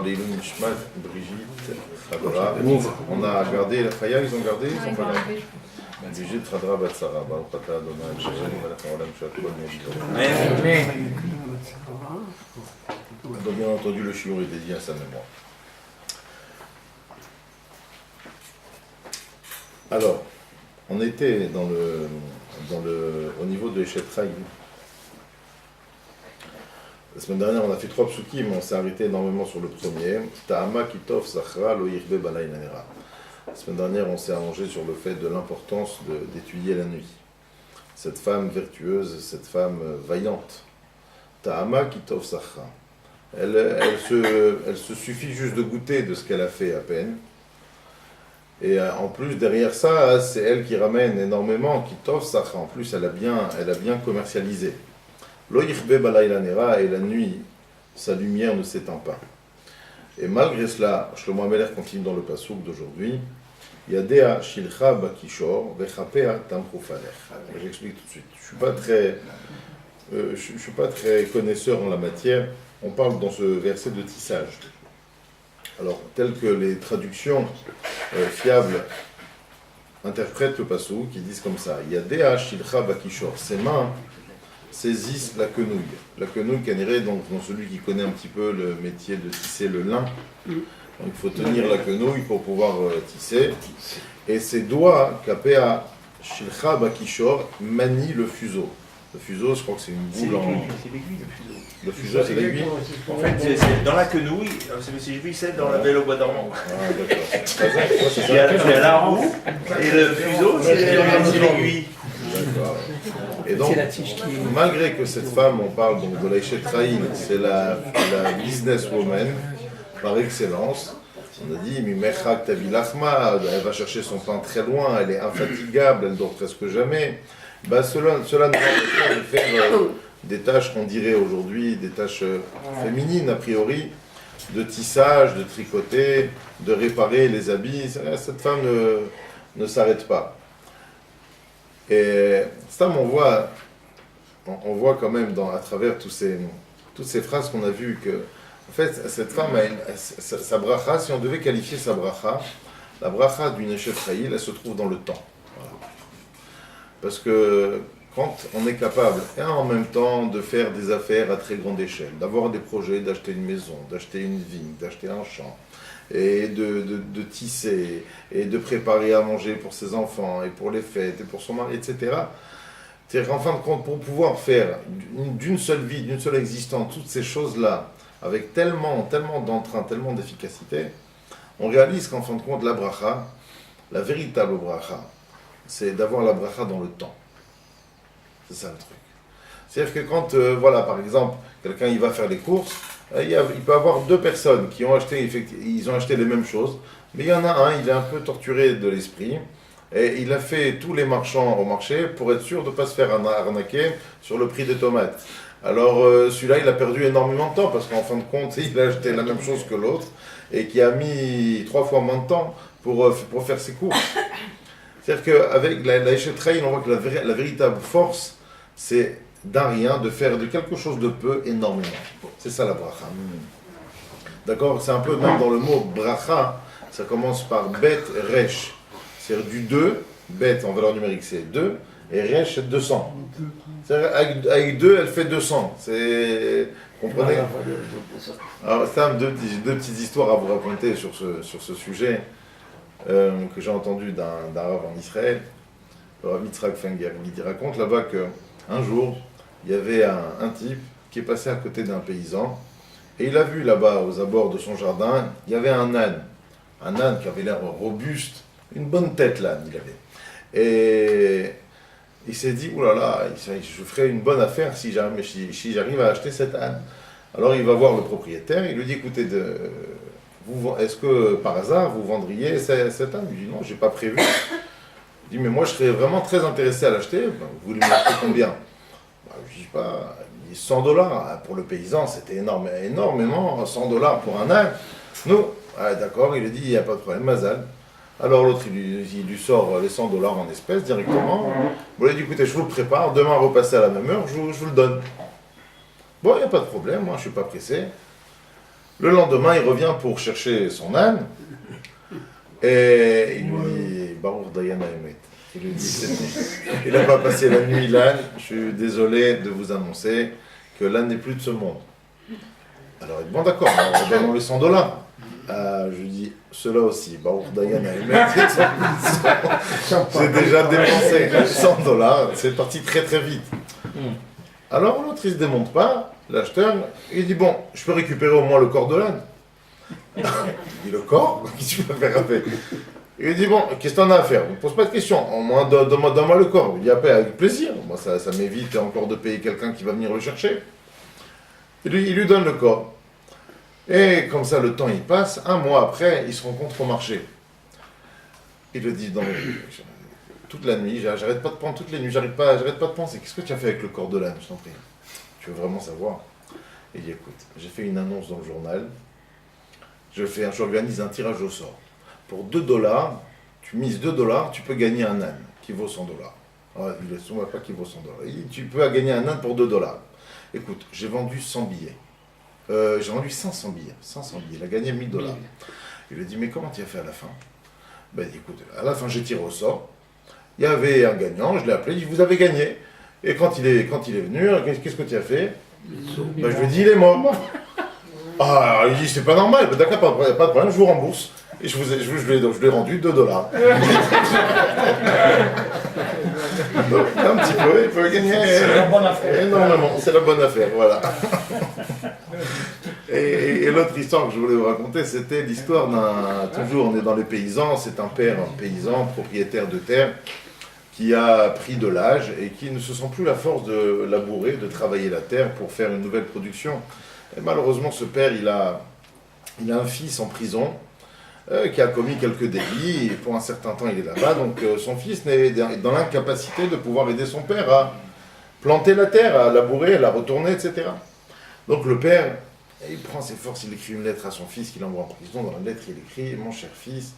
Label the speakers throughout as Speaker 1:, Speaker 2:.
Speaker 1: Leilou Nishmat, Brigitte, Khadra. On a gardé la Chaya, ils ont gardé, ils ont pas gardé. Brigitte, Khadra, Batsara, Baruch Ata Adonai, Shalom, Melech Haolam, Shakol, Amen. Donc bien entendu, le shiur est dédié à sa mémoire. Alors, on était au niveau de Eshet Chaim. La semaine dernière, on a fait 3 psukim, on s'est arrêté énormément sur le premier. Ta'ama kitov sachra lo yirbe balay nanera. La semaine dernière, on s'est allongé sur le fait de l'importance d'étudier la nuit. Cette femme vertueuse, cette femme vaillante. Ta'ama kitov sachra. Elle se suffit juste de goûter de ce qu'elle a fait à peine. Et en plus, derrière ça, c'est elle qui ramène énormément kitov sachra. En plus, elle a bien commercialisé. Lo yichbe balayla nera, et la nuit, sa lumière ne s'éteint pas. Et malgré cela, Shlomo HaMelech continue dans le passouk d'aujourd'hui. Yadea shilcha bakishor vechapea tamchufalech. J'explique tout de suite. Je suis pas très connaisseur en la matière. On parle dans ce verset de tissage. Alors, tel que les traductions fiables interprètent le passouk, qui disent comme ça. Yadea shilcha bakishor. Ses mains saisissent la quenouille. La quenouille canérée, donc dans celui qui connaît un petit peu le métier de tisser le lin. Donc il faut tenir la quenouille pour pouvoir tisser. Et ses doigts, kapea shilcha bakishor, manient le fuseau. Le fuseau, je crois que c'est une boule en...
Speaker 2: C'est l'aiguille, le fuseau.
Speaker 1: Le fuseau, c'est l'aiguille.
Speaker 2: En fait, c'est dans la quenouille, j'ai vu, c'est dans la belle au bois dormant.
Speaker 1: Ah, d'accord.
Speaker 2: Il y a la roue, et le fuseau, c'est l'aiguille.
Speaker 1: D'accord. Et donc, malgré que cette femme, on parle donc de la Eshet Chaim, c'est la businesswoman par excellence. On a dit, Mimechak Tavilachma, elle va chercher son pain très loin, elle est infatigable, elle dort presque jamais. Bah, cela nous empêche pas de faire des tâches qu'on dirait aujourd'hui, des tâches féminines a priori, de tissage, de tricoter, de réparer les habits. Cette femme ne s'arrête pas. Et ça, on voit quand même à travers toutes ces phrases qu'on a vues que, en fait, cette femme, sa bracha, si on devait qualifier sa bracha, la bracha d'une Eshet Chaim, elle se trouve dans le temps. Voilà. Parce que quand on est capable, et en même temps, de faire des affaires à très grande échelle, d'avoir des projets, d'acheter une maison, d'acheter une vigne, d'acheter un champ, et de tisser, et de préparer à manger pour ses enfants, et pour les fêtes, et pour son mari, etc. C'est-à-dire qu'en fin de compte, pour pouvoir faire d'une seule vie, d'une seule existence, toutes ces choses-là, avec tellement d'entrain, tellement d'efficacité, on réalise qu'en fin de compte, la bracha, la véritable bracha, c'est d'avoir la bracha dans le temps. C'est ça le truc. C'est-à-dire que quand, par exemple, quelqu'un il va faire les courses, il peut y avoir 2 personnes qui ont acheté, ils ont acheté les mêmes choses, mais il y en a un, il est un peu torturé de l'esprit, et il a fait tous les marchands au marché pour être sûr de ne pas se faire arnaquer sur le prix des tomates. Alors celui-là, il a perdu énormément de temps, parce qu'en fin de compte, il a acheté la même chose que l'autre, et qui a mis 3 fois moins de temps pour faire ses courses. C'est-à-dire qu'avec la Eshet Chaim, on voit que la véritable force, c'est d'un rien, de faire de quelque chose de peu énormément. C'est ça la bracha. D'accord? C'est un peu même dans le mot bracha, ça commence par bet, resh. C'est-à-dire du 2, bet en valeur numérique c'est 2, et resh c'est 200. C'est-à-dire avec 2, elle fait 200. Vous comprenez? Alors, Sam, deux petites histoires à vous raconter sur ce sujet que j'ai entendu d'un rav en Israël, le rav Yitzhak Fenger. Il raconte là-bas qu'un jour, il y avait un type qui est passé à côté d'un paysan, et il a vu là-bas, aux abords de son jardin, il y avait un âne qui avait l'air robuste, une bonne tête l'âne il avait. Et il s'est dit, oulala, je ferai une bonne affaire si j'arrive à acheter cet âne. Alors il va voir le propriétaire, il lui dit, écoutez, est-ce que par hasard vous vendriez cet âne? Il dit, non, j'ai pas prévu. Il dit, mais moi je serais vraiment très intéressé à l'acheter, vous voulez me l'acheter combien? Je dis pas, $100. Pour le paysan, c'était énormément, $100 pour un âne. Nous, d'accord, il lui dit, il n'y a pas de problème, Mazal. Alors l'autre, il lui sort les $100 en espèces directement. Bon, il dit, écoutez, je vous le prépare, demain repassez à la même heure, je vous le donne. Bon, il n'y a pas de problème, moi je ne suis pas pressé. Le lendemain, il revient pour chercher son âne, et il lui dit, Baruch Dayan Haemet. Il lui dit, il n'a pas passé la nuit l'âne, je suis désolé de vous annoncer que l'âne n'est plus de ce monde. Alors il dit, bon d'accord, donnons les $100. Je lui dis, cela aussi, Baruch Dayan Haemet, j'ai déjà dépensé $100, c'est parti très très vite. Alors l'autre il se démonte pas, l'acheteur, il dit, bon, je peux récupérer au moins le corps de l'âne. Il dit, le corps? Qu'est-ce que tu peux faire avec? Il lui dit, bon, qu'est-ce que t'en as à faire? Ne pose pas de questions, au moins donne-moi le corps. Il dit, après, avec plaisir, moi ça m'évite encore de payer quelqu'un qui va venir le chercher. Il lui donne le corps. Et comme ça, le temps il passe, un mois après, ils se rencontrent au marché. Il le dit toute la nuit, j'arrête pas de penser, toutes les nuits, j'arrête pas de penser, qu'est-ce que tu as fait avec le corps de l'âne, je t'en prie? Tu veux vraiment savoir? Il dit, écoute, j'ai fait une annonce dans le journal, j'organise un tirage au sort. Pour $2, tu mises $2, tu peux gagner un âne qui vaut $100. Alors, il ne pas qui vaut $100. Il dit, tu peux gagner un âne pour $2. Écoute, j'ai vendu 100 billets. J'ai vendu 500 billets. 500 billets. Il a gagné $1000. Il lui a dit, mais comment tu as fait à la fin? Ben, écoute, à la fin, j'ai tiré au sort. Il y avait un gagnant, je l'ai appelé, il dit, vous avez gagné. Et quand il est venu, qu'est-ce que tu as fait? Ben, je lui ai dit, il est mort. Ah, il dit, c'est pas normal. Ben, d'accord, pas de problème, je vous rembourse. Et je lui ai rendu $2. Donc, un petit peu, il peut gagner.
Speaker 3: C'est la bonne affaire.
Speaker 1: Énormément, c'est la bonne affaire, voilà. Et l'autre histoire que je voulais vous raconter, c'était l'histoire toujours on est dans les paysans, c'est un père, un paysan, propriétaire de terre, qui a pris de l'âge et qui ne se sent plus la force de labourer, de travailler la terre pour faire une nouvelle production. Et malheureusement, ce père, il a un fils en prison, qui a commis quelques délits, et pour un certain temps il est là-bas, donc son fils est dans l'incapacité de pouvoir aider son père à planter la terre, à labourer, à la retourner, etc. Donc le père, il prend ses forces, il écrit une lettre à son fils qu'il envoie en prison. Dans la lettre il écrit, mon cher fils,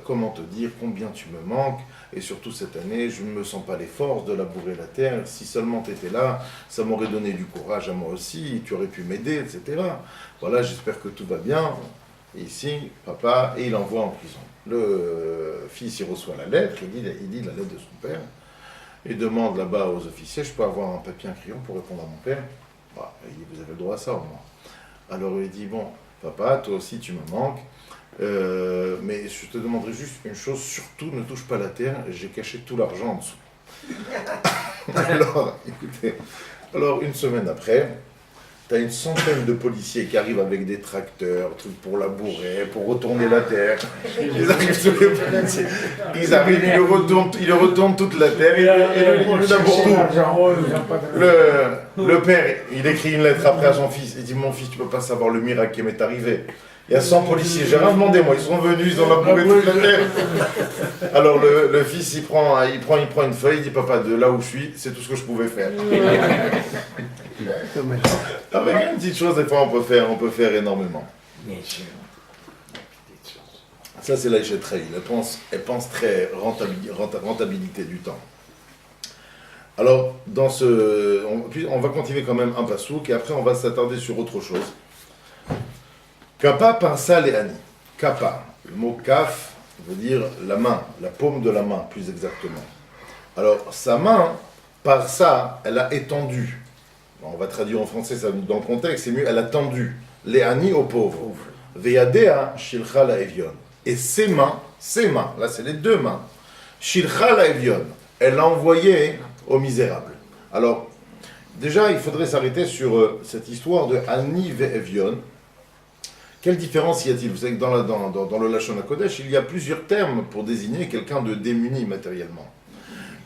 Speaker 1: comment te dire combien tu me manques, et surtout cette année, je ne me sens pas les forces de labourer la terre, si seulement tu étais là, ça m'aurait donné du courage à moi aussi, tu aurais pu m'aider, etc. Voilà, j'espère que tout va bien. Et ici, papa, et il envoie en prison. Le fils, il reçoit la lettre, il lit la lettre de son père, il demande là-bas aux officiers, je peux avoir un papier, un crayon pour répondre à mon père? Bah, il dit, vous avez le droit à ça au moins. Alors il dit, bon, papa, toi aussi tu me manques, mais je te demanderai juste une chose, surtout ne touche pas la terre, j'ai caché tout l'argent en dessous. Alors, écoutez, une semaine après, tu as une centaine de policiers qui arrivent avec des tracteurs, trucs pour labourer, pour retourner la terre. Ils arrivent tous les policiers. Ils arrivent, ils retournent toute la terre, ils labourent tout. Le père, il écrit une lettre après à son fils. Il dit, mon fils, tu peux pas savoir le miracle qui m'est arrivé. Il y a 100 policiers, j'ai rien demandé moi, ils sont venus, ils ont labouré toute la terre. Alors le fils, il prend une feuille, il dit, papa, de là où je suis, c'est tout ce que je pouvais faire. Avec une petite chose, des fois, on peut faire énormément. Ça, c'est la Trail. Elle pense très rentabilité du temps. Alors, on va continuer quand même un pasouk, et après, on va s'attarder sur autre chose. Kappa pinsa les ani. Kappa, le mot kaf veut dire la main, la paume de la main, plus exactement. Alors, sa main, par ça, elle a étendu. On va traduire en français, ça, dans le contexte, c'est mieux, elle a tendu. Les ani aux pauvres. Veyadea shilcha la evion. Et ses mains, là c'est les deux mains, shilcha la evion, elle l'a envoyé aux misérables. Alors, déjà, il faudrait s'arrêter sur cette histoire de ani ve evion. Quelle différence y a-t-il? Vous savez que dans le Lashon HaKodesh, il y a plusieurs termes pour désigner quelqu'un de démuni matériellement.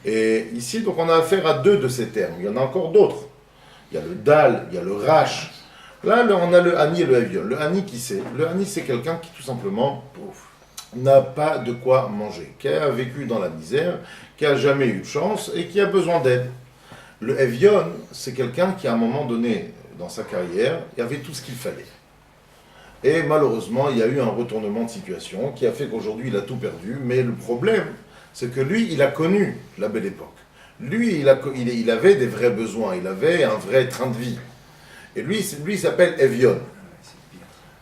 Speaker 1: Et ici, donc, on a affaire à deux de ces termes. Il y en a encore d'autres. Il y a le dal, il y a le rash. Là, on a le ani et le evion. Le ani, qui c'est? Le ani, c'est quelqu'un qui, tout simplement, n'a pas de quoi manger, qui a vécu dans la misère, qui n'a jamais eu de chance et qui a besoin d'aide. Le evion, c'est quelqu'un qui, à un moment donné, dans sa carrière, il y avait tout ce qu'il fallait. Et malheureusement, il y a eu un retournement de situation qui a fait qu'aujourd'hui, il a tout perdu. Mais le problème, c'est que lui, il a connu la belle époque. Lui, il avait des vrais besoins, il avait un vrai train de vie. Et lui il s'appelle Evion.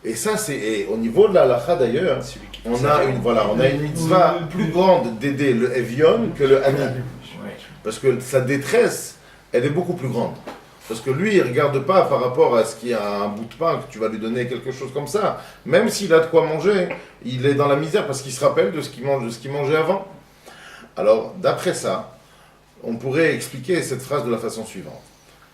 Speaker 1: Et ça, et au niveau de la halakha d'ailleurs, on a une mitzvah plus grande d'aider le Evion que le Ani. Parce que sa détresse, elle est beaucoup plus grande. Parce que lui, il ne regarde pas par rapport à ce qu'il y a un bout de pain, que tu vas lui donner quelque chose comme ça. Même s'il a de quoi manger, il est dans la misère parce qu'il se rappelle de ce qu'il mange, de ce qu'il mangeait avant. Alors, d'après ça, on pourrait expliquer cette phrase de la façon suivante.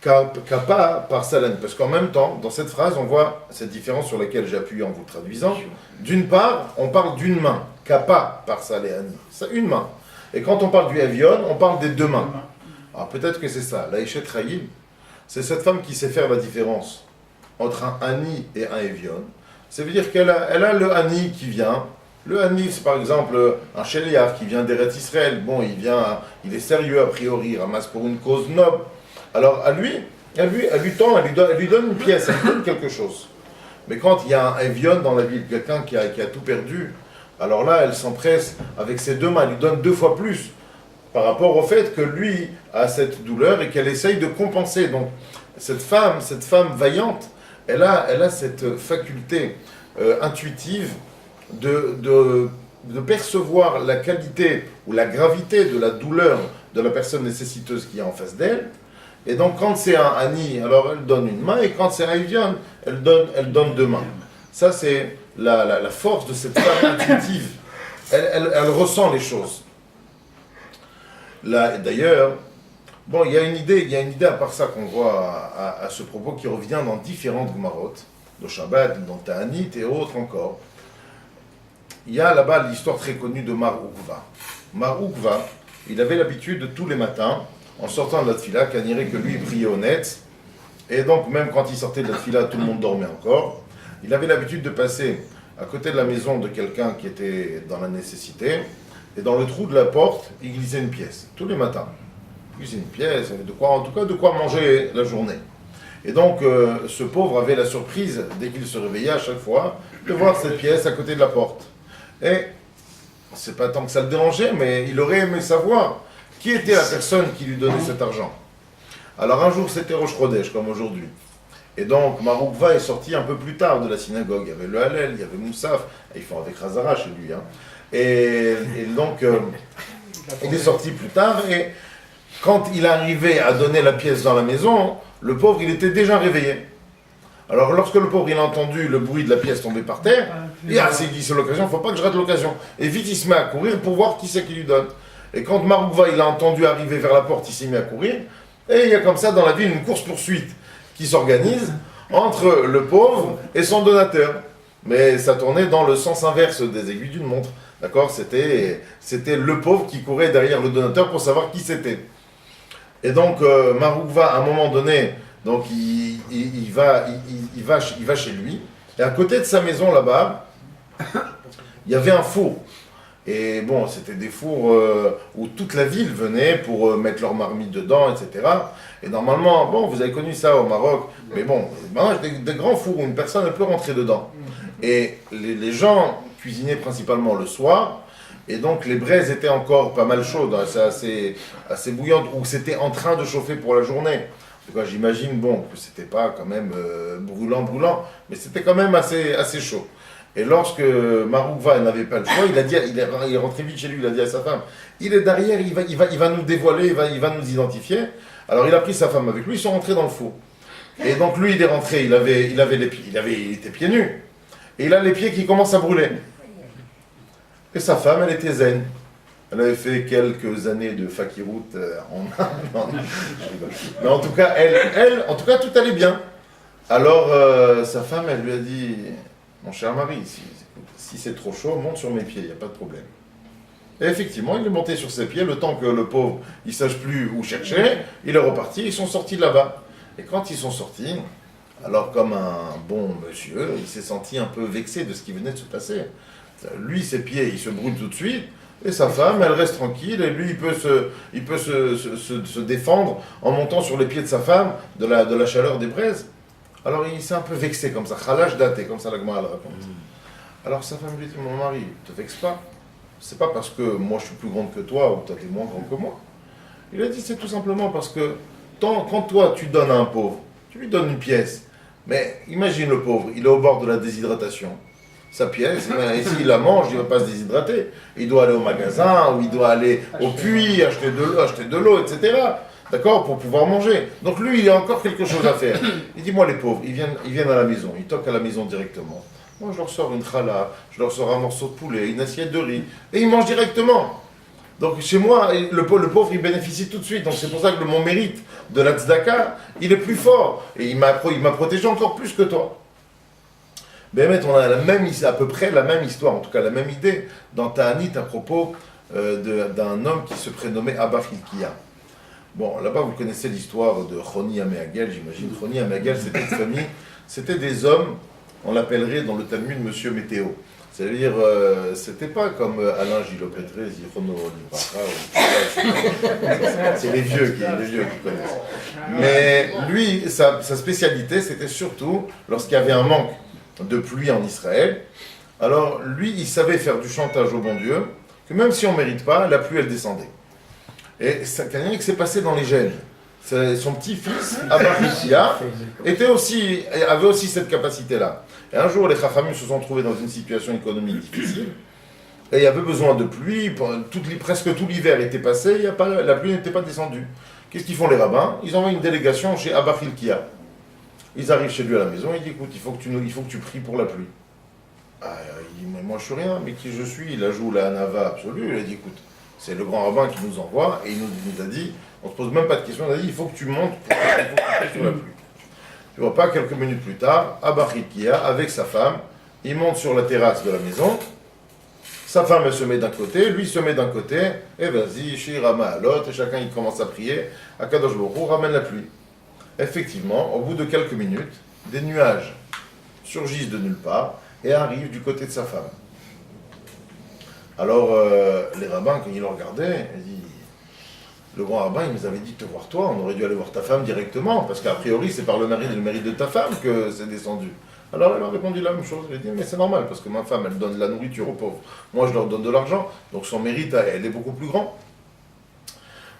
Speaker 1: Kappa par Salen. Parce qu'en même temps, dans cette phrase, on voit cette différence sur laquelle j'appuie en vous traduisant. D'une part, on parle d'une main. Kappa par Salen. C'est une main. Et quand on parle du Evion, on parle des deux mains. Alors peut-être que c'est ça. La Eshet Raïl, c'est cette femme qui sait faire la différence entre un Ani et un Evion. Ça veut dire qu'elle a le Ani qui vient. Le Hani, c'est par exemple un Sheliach qui vient d'Eretz Israël. Bon, il est sérieux a priori, il ramasse pour une cause noble. Alors elle lui donne une pièce, elle lui donne quelque chose. Mais quand il y a un Evion dans la ville, quelqu'un qui a tout perdu, alors là, elle s'empresse avec ses deux mains, elle lui donne 2 fois plus par rapport au fait que lui a cette douleur et qu'elle essaye de compenser. Donc cette femme vaillante, elle a cette faculté intuitive de percevoir la qualité ou la gravité de la douleur de la personne nécessiteuse qui est en face d'elle. Et donc quand c'est un Ani, alors elle donne une main, et quand c'est un Evion, elle donne 2 mains. Ça c'est la force de cette femme intuitive. Elle ressent les choses. Là, d'ailleurs, bon, il y a une idée à part ça qu'on voit à ce propos qui revient dans différentes Gemarot, de Shabbat, dans Ta'anit et autres encore. Il y a là-bas l'histoire très connue de Mar Ukva. Mar Ukva, il avait l'habitude tous les matins, en sortant de la tfila, Kaniré que lui il priait au net, et donc même quand il sortait de la tfila, tout le monde dormait encore. Il avait l'habitude de passer à côté de la maison de quelqu'un qui était dans la nécessité, et dans le trou de la porte, il glissait une pièce, tous les matins. Il glissait une pièce, en tout cas de quoi manger la journée. Et donc ce pauvre avait la surprise, dès qu'il se réveillait à chaque fois, de voir cette pièce à côté de la porte. Et c'est pas tant que ça le dérangeait, mais il aurait aimé savoir qui était la personne qui lui donnait cet argent. Alors un jour c'était Rosh Chodesh, comme aujourd'hui. Et donc Maroukva est sorti un peu plus tard de la synagogue. Il y avait le Hallel, il y avait Moussaf, ils font avec Razara chez lui. Hein. Et donc il est sorti plus tard, et quand il est arrivé à donner la pièce dans la maison, le pauvre il était déjà réveillé. Alors lorsque le pauvre il a entendu le bruit de la pièce tomber par terre, il s'est dit c'est l'occasion, il ne faut pas que je rate l'occasion. Et vite il se met à courir pour voir qui c'est qui lui donne. Et quand Maroukva il a entendu arriver vers la porte, il s'est mis à courir. Et il y a comme ça dans la ville une course-poursuite qui s'organise entre le pauvre et son donateur. Mais ça tournait dans le sens inverse des aiguilles d'une montre. D'accord ? C'était le pauvre qui courait derrière le donateur pour savoir qui c'était. Et donc Maroukva à un moment donné, donc il va chez lui, et à côté de sa maison là-bas, il y avait un four. Et bon, c'était des fours où toute la ville venait pour mettre leur marmite dedans, etc. Et normalement, bon, vous avez connu ça au Maroc, mais bon, des grands fours où une personne ne peut rentrer dedans. Et les gens cuisinaient principalement le soir, et donc les braises étaient encore pas mal chaudes, assez bouillantes, ou c'était en train de chauffer pour la journée. J'imagine, bon, que c'était pas quand même brûlant, mais c'était quand même assez chaud. Et lorsque Maroukva n'avait pas le choix, il est rentré vite chez lui, il a dit à sa femme, il est derrière, il va nous dévoiler, il va nous identifier. Alors il a pris sa femme avec lui, ils sont rentrés dans le four. Et donc lui, il est rentré, il était pieds nus. Et il a les pieds qui commencent à brûler. Et sa femme, elle était zen. Elle avait fait quelques années de fakirout mais en tout cas, en tout cas, tout allait bien. Alors, sa femme, elle lui a dit, mon cher mari, si c'est trop chaud, monte sur mes pieds, il n'y a pas de problème. Et effectivement, il est monté sur ses pieds, le temps que le pauvre, il ne sache plus où chercher, il est reparti, ils sont sortis de là-bas. Et quand ils sont sortis, alors comme un bon monsieur, il s'est senti un peu vexé de ce qui venait de se passer. Lui, ses pieds, il se brûle tout de suite, et sa femme, elle reste tranquille, et lui, il peut se défendre en montant sur les pieds de sa femme de la chaleur des braises. Alors il s'est un peu vexé comme ça, khalash daté, comme ça la Gemara le raconte. Alors sa femme lui dit, mon mari, ne te vexe pas, c'est pas parce que moi je suis plus grande que toi, ou toi t'es moins grand que moi. Il a dit, c'est tout simplement parce que quand toi tu donnes à un pauvre, tu lui donnes une pièce, Mais imagine le pauvre, il est au bord de la déshydratation. Sa pièce, et s'il la mange, il ne va pas se déshydrater. Il doit aller au magasin, ou il doit aller au puits, acheter de l'eau, etc. D'accord, pour pouvoir manger. Donc lui, il a encore quelque chose à faire. Il dit, moi les pauvres, ils viennent à la maison, ils toquent à la maison directement. Moi je leur sors une challah, je leur sors un morceau de poulet, une assiette de riz, et ils mangent directement. Donc chez moi, le pauvre, il bénéficie tout de suite. Donc c'est pour ça que mon mérite de la tzedaka, il est plus fort. Et il m'a protégé encore plus que toi. Mais on a à peu près la même histoire, en tout cas la même idée, dans Ta'anit à propos d'un homme qui se prénommait Abba Hilkiah. Bon, là-bas, vous connaissez l'histoire de Choni Améagel, j'imagine. Choni Améagel, c'était une famille, c'était des hommes, on l'appellerait dans le Talmud Monsieur Météo. C'est-à-dire, c'était pas comme Alain Gillot-Pétré, Zichrono Libracha, c'est les vieux qui connaissent. Mais lui, sa spécialité, c'était surtout, lorsqu'il y avait un manque de pluie en Israël, alors lui, il savait faire du chantage au bon Dieu, que même si on ne mérite pas, la pluie, elle descendait. Et c'est quelqu'un qui s'est passé dans les gènes. Son petit-fils, Abba Hilkiah, avait aussi cette capacité-là. Et un jour, les Chachamim se sont trouvés dans une situation économique difficile, et il y avait besoin de pluie, presque tout l'hiver était passé, la pluie n'était pas descendue. Qu'est-ce qu'ils font les rabbins? Ils envoient une délégation chez Abba Hilkiah. Ils arrivent chez lui à la maison, il dit, écoute, il faut que tu pries pour la pluie. Il dit, mais moi je suis rien, mais qui je suis? Il a joué la Hanava absolue, il a dit, écoute, c'est le grand rabbin qui nous envoie, et il nous a dit, on ne se pose même pas de questions, il a dit, il faut que tu montes, il faut que tu pries sur la pluie. Tu vois pas, quelques minutes plus tard, Abba Hilkiah, avec sa femme, il monte sur la terrasse de la maison, sa femme elle se met d'un côté, lui se met d'un côté, et vas-y, Shirama à l'autre, et chacun il commence à prier, Akadosh Baruch Hu ramène la pluie. Effectivement, au bout de quelques minutes, des nuages surgissent de nulle part et arrivent du côté de sa femme. Alors, les rabbins, quand ils le regardaient, ils disent, le grand rabbin, il nous avait dit de te voir toi, on aurait dû aller voir ta femme directement, parce qu'a priori, c'est par le mérite de ta femme que c'est descendu. Alors, elle a répondu la même chose, elle a dit, mais c'est normal, parce que ma femme, elle donne de la nourriture aux pauvres. Moi, je leur donne de l'argent, donc son mérite, elle est beaucoup plus grand.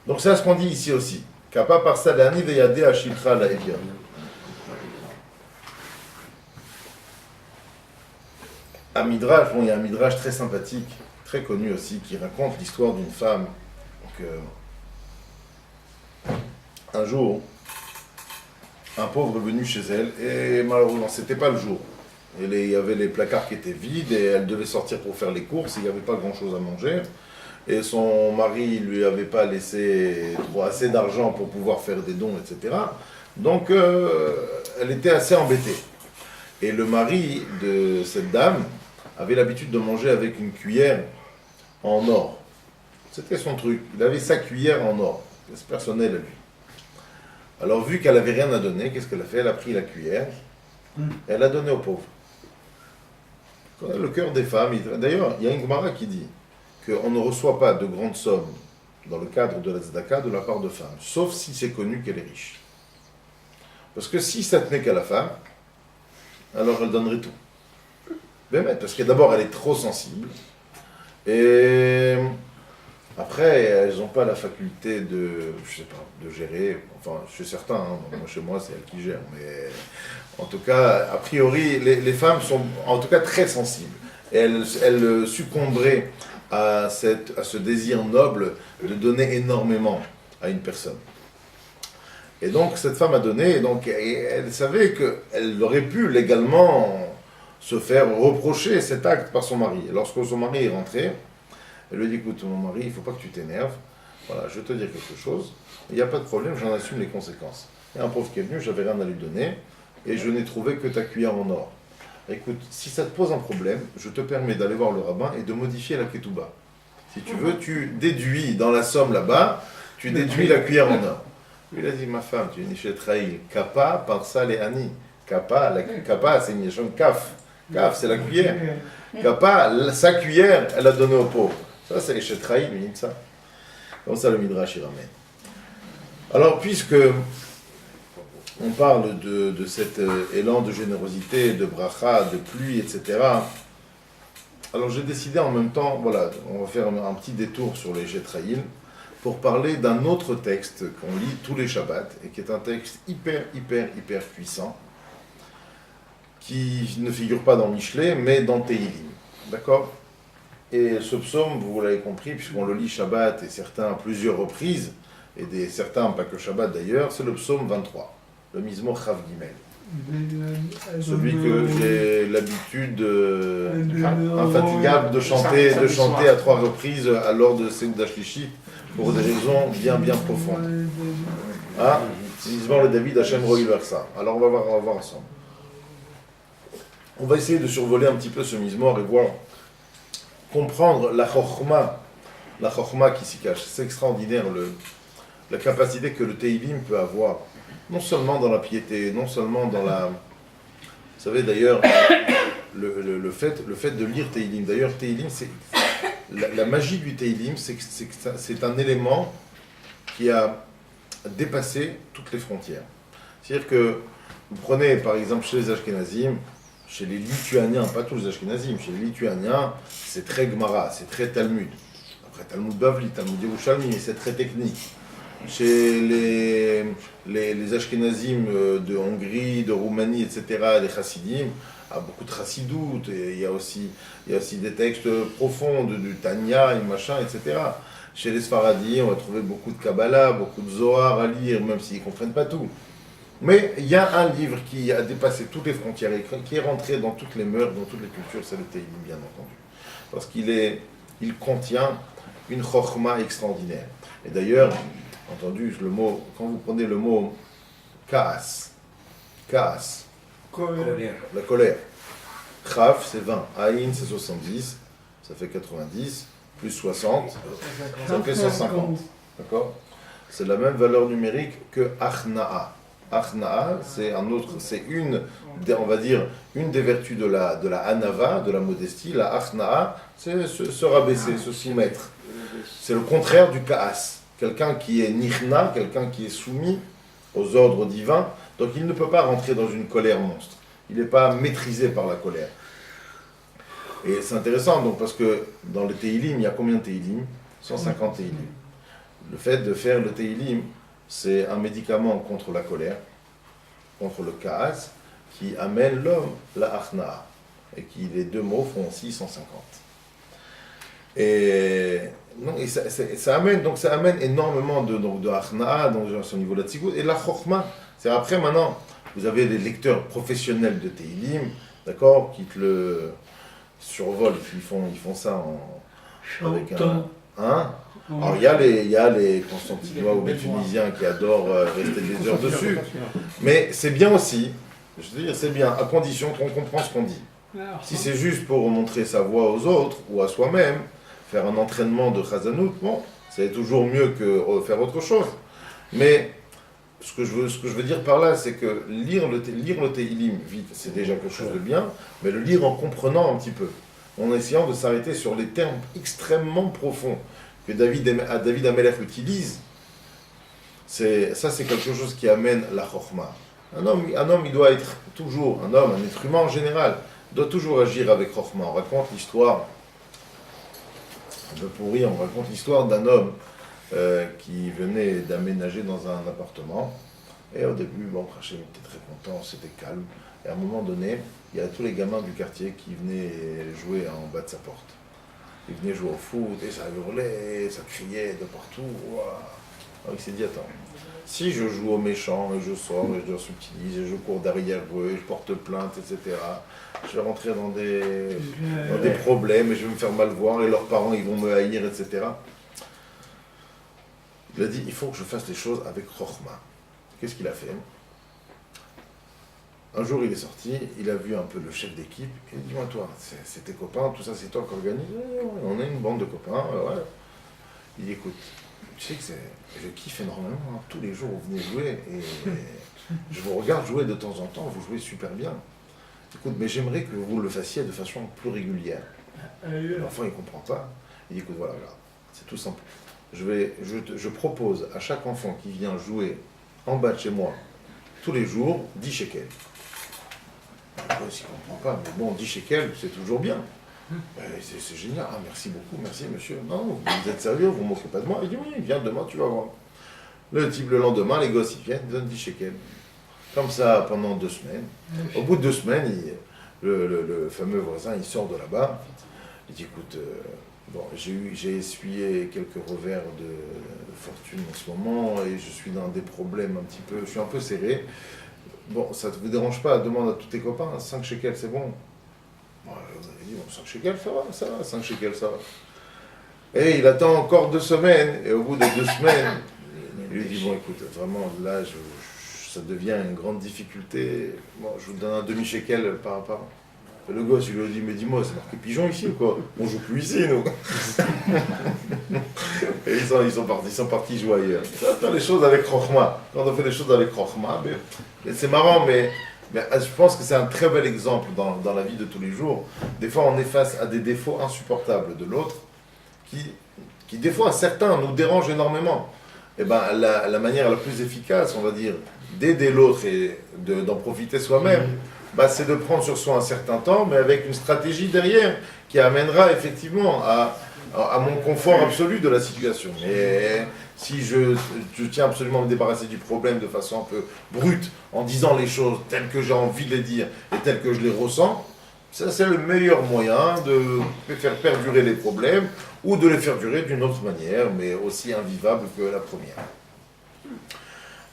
Speaker 1: Donc, c'est ce qu'on dit ici aussi. Kappa par ça, l'ani veyade ashilcha la evia. Un midrash, il y a un midrash très sympathique, très connu aussi, qui raconte l'histoire d'une femme. Donc, un jour, un pauvre est venu chez elle, et malheureusement, c'était pas le jour. Il y avait les placards qui étaient vides, et elle devait sortir pour faire les courses, il n'y avait pas grand-chose à manger. Et son mari lui avait pas laissé assez d'argent pour pouvoir faire des dons, etc. Donc, elle était assez embêtée. Et le mari de cette dame avait l'habitude de manger avec une cuillère en or. C'était son truc. Il avait sa cuillère en or. C'est personnel à lui. Alors, vu qu'elle n'avait rien à donner, qu'est-ce qu'elle a fait? Elle a pris la cuillère et elle l'a donnée aux pauvres. Le cœur des femmes. D'ailleurs, il y a une Gemara qui dit qu'on ne reçoit pas de grandes sommes dans le cadre de la tzedaka de la part de femmes, sauf si c'est connu qu'elle est riche. Parce que si ça tenait qu'à la femme, alors elle donnerait tout. Parce que d'abord, elle est trop sensible, et après, elles n'ont pas la faculté de gérer, enfin, chez certains, hein, moi, chez moi, c'est elle qui gère, mais en tout cas, a priori, les femmes sont en tout cas très sensibles, et elles succomberaient à ce désir noble de donner énormément à une personne. Et donc cette femme a donné, et elle savait qu'elle aurait pu légalement se faire reprocher cet acte par son mari. Et lorsque son mari est rentré, elle lui dit, écoute mon mari, il ne faut pas que tu t'énerves, voilà, je vais te dire quelque chose, il n'y a pas de problème, j'en assume les conséquences. Il y a un pauvre qui est venu, j'avais rien à lui donner, et je n'ai trouvé que ta cuillère en or. Écoute, si ça te pose un problème, je te permets d'aller voir le rabbin et de modifier la ketouba. Si tu veux, tu déduis dans la somme là-bas, tu déduis la cuillère en or. Lui, il a dit, ma femme, tu es née chez Traïl. Kappa, par ça, les Ani. Kappa, c'est une nation kaf. Kaf, c'est la cuillère. Kappa, sa cuillère, elle a donné au pauvre. Ça, c'est chez Traïl, il dit ça. Comme ça, le Midrash, il ramène. Alors, puisque on parle de cet élan de générosité, de bracha, de pluie, etc. Alors j'ai décidé en même temps, voilà, on va faire un petit détour sur les Jétraïl pour parler d'un autre texte qu'on lit tous les Shabbats et qui est un texte hyper puissant qui ne figure pas dans Michelet, mais dans Teilim. D'accord? Et ce psaume, vous l'avez compris, puisqu'on le lit Shabbat et certains à plusieurs reprises, et certains, pas que Shabbat d'ailleurs, c'est le psaume 23, le Mizmor Chav Gimel. Celui que j'ai l'habitude infatigable de chanter à 3 reprises à l'ordre de Seudah Shlishi pour des raisons bien profondes. Hein? C'est Mizmor le David Hachem Roï vers ça. Alors on va voir ensemble. On va essayer de survoler un petit peu ce Mizmor et voir, comprendre la chokhma qui s'y cache. C'est extraordinaire la capacité que le Teilim peut avoir. Non seulement dans la piété, non seulement dans la... Vous savez d'ailleurs, le fait de lire Teilim, d'ailleurs Teilim, c'est... La magie du Teilim, c'est un élément qui a dépassé toutes les frontières. C'est-à-dire que, vous prenez par exemple chez les Ashkenazim, chez les Lituaniens, pas tous les Ashkenazim, chez les Lituaniens, c'est très Gemara, c'est très Talmud. Après Talmud Bavli, Talmud Yerushalmi, c'est très technique. Chez les Ashkenazim de Hongrie, de Roumanie, etc., les Chassidim, beaucoup de Chassidoutes, et il y a aussi des textes profonds du Tanya et machin, etc. Chez les Sfaradim, on va trouver beaucoup de Kabbalah, beaucoup de Zohar à lire, même s'ils ne comprennent pas tout. Mais il y a un livre qui a dépassé toutes les frontières, et qui est rentré dans toutes les mœurs, dans toutes les cultures, c'est le Teilim, bien entendu. Parce qu'il contient une chokhma extraordinaire. Et d'ailleurs, entendu le mot, quand vous prenez le mot kaas, la colère. Chaf, c'est 20, Aïn, c'est 70, ça fait 90, plus 60, ça fait 150. D'accord? C'est la même valeur numérique que Achna'a. Achna'a, c'est on va dire, une des vertus de la Hanava, de la modestie. La Achna'a, c'est se rabaisser, se soumettre. C'est le contraire du Kaas. Quelqu'un qui est nichna, quelqu'un qui est soumis aux ordres divins, donc il ne peut pas rentrer dans une colère monstre. Il n'est pas maîtrisé par la colère. Et c'est intéressant, donc, parce que dans le Teilim, il y a combien de Teilim? 150 Teilim. Le fait de faire le Teilim, c'est un médicament contre la colère, contre le Kaas, qui amène l'homme la Achna'a. Et qui, les deux mots font aussi 150. Et ça amène énormément de Achna'a, donc au niveau de la Tzigout, et la Chokhma. C'est après, maintenant, vous avez les lecteurs professionnels de Teilim, d'accord, qui te le survolent, ils font ça avec un... Hein? Alors il y a les Constantinois ou les Tunisiens qui adorent rester des heures dessus, mais c'est bien aussi, je veux dire, c'est bien, à condition qu'on comprend ce qu'on dit. Si c'est juste pour montrer sa voix aux autres ou à soi-même, faire un entraînement de Chazanout, bon, c'est toujours mieux que faire autre chose. Mais ce que je veux dire par là, c'est que lire le Teilim vite, c'est déjà quelque chose de bien, mais le lire en comprenant un petit peu, en essayant de s'arrêter sur les termes extrêmement profonds que David Amelech utilise, c'est quelque chose qui amène la chokhma. Un homme, il doit être toujours, un être humain en général, doit toujours agir avec chokhma. On raconte l'histoire, un peu pourri, on raconte l'histoire d'un homme qui venait d'aménager dans un appartement. Et au début, bon, Hachem était très content, c'était calme. Et à un moment donné, il y a tous les gamins du quartier qui venaient jouer en bas de sa porte. Ils venaient jouer au foot, et ça hurlait, ça criait de partout. Alors il s'est dit, attends, si je joue au méchant, et je sors, et je leur subtilise, et je cours derrière eux, et je porte plainte, etc., je vais rentrer dans des problèmes, et je vais me faire mal voir, et leurs parents, ils vont me haïr, etc. Il a dit, il faut que je fasse les choses avec chokhma. Qu'est-ce qu'il a fait? Un jour, il est sorti, il a vu un peu le chef d'équipe, il dit, dis-moi, toi, c'est tes copains, tout ça, c'est toi qui organise? On a une bande de copains, ouais. Il dit, écoute, tu sais que je kiffe énormément, hein. Tous les jours, vous venez jouer, et je vous regarde jouer de temps en temps, vous jouez super bien. Écoute, mais j'aimerais que vous le fassiez de façon plus régulière. L'enfant, il ne comprend pas. Il dit, écoute, voilà, c'est tout simple. Je propose à chaque enfant qui vient jouer en bas de chez moi, tous les jours, 10 shekels. S'il ne comprend pas, mais bon, 10 shekels, c'est toujours bien. C'est génial. Ah, merci beaucoup, merci monsieur. Non, vous êtes sérieux, vous ne moquez pas de moi. Il dit, oui, viens demain, tu vas voir. Le lendemain, les gosses, ils viennent, ils donnent 10 shekels. comme ça pendant 2 semaines. Au bout de 2 semaines, le fameux voisin, il sort de là-bas. Il dit, écoute, bon, j'ai essuyé quelques revers de fortune en ce moment et je suis dans des problèmes un petit peu, je suis un peu serré. Bon, ça ne te dérange pas, demande à tous tes copains, 5 shekels, c'est bon. Bon, il dit, bon, 5 shekels, ça va, 5 shekels, ça va. Et il attend encore 2 semaines, et au bout de 2 semaines, il lui dit, bon, écoute, vraiment, là, ça devient une grande difficulté. Bon, je vous donne un demi-shekel par an. Le gosse, il lui a dit, mais dis-moi, c'est marqué pigeon ici ou quoi? On joue plus ici, nous. Et ils sont partis jouer ailleurs. Ça, faire les choses avec Chokhmah. Quand on fait les choses avec Chokhmah, c'est marrant, mais je pense que c'est un très bel exemple dans la vie de tous les jours. Des fois, on est face à des défauts insupportables de l'autre, qui des fois, certains nous dérangent énormément. Et ben, la manière la plus efficace, on va dire, d'aider l'autre et d'en profiter soi-même, c'est de prendre sur soi un certain temps, mais avec une stratégie derrière qui amènera effectivement à mon confort absolu de la situation. Et si je tiens absolument à me débarrasser du problème de façon un peu brute, en disant les choses telles que j'ai envie de les dire et telles que je les ressens, ça c'est le meilleur moyen de faire perdurer les problèmes ou de les faire durer d'une autre manière, mais aussi invivable que la première.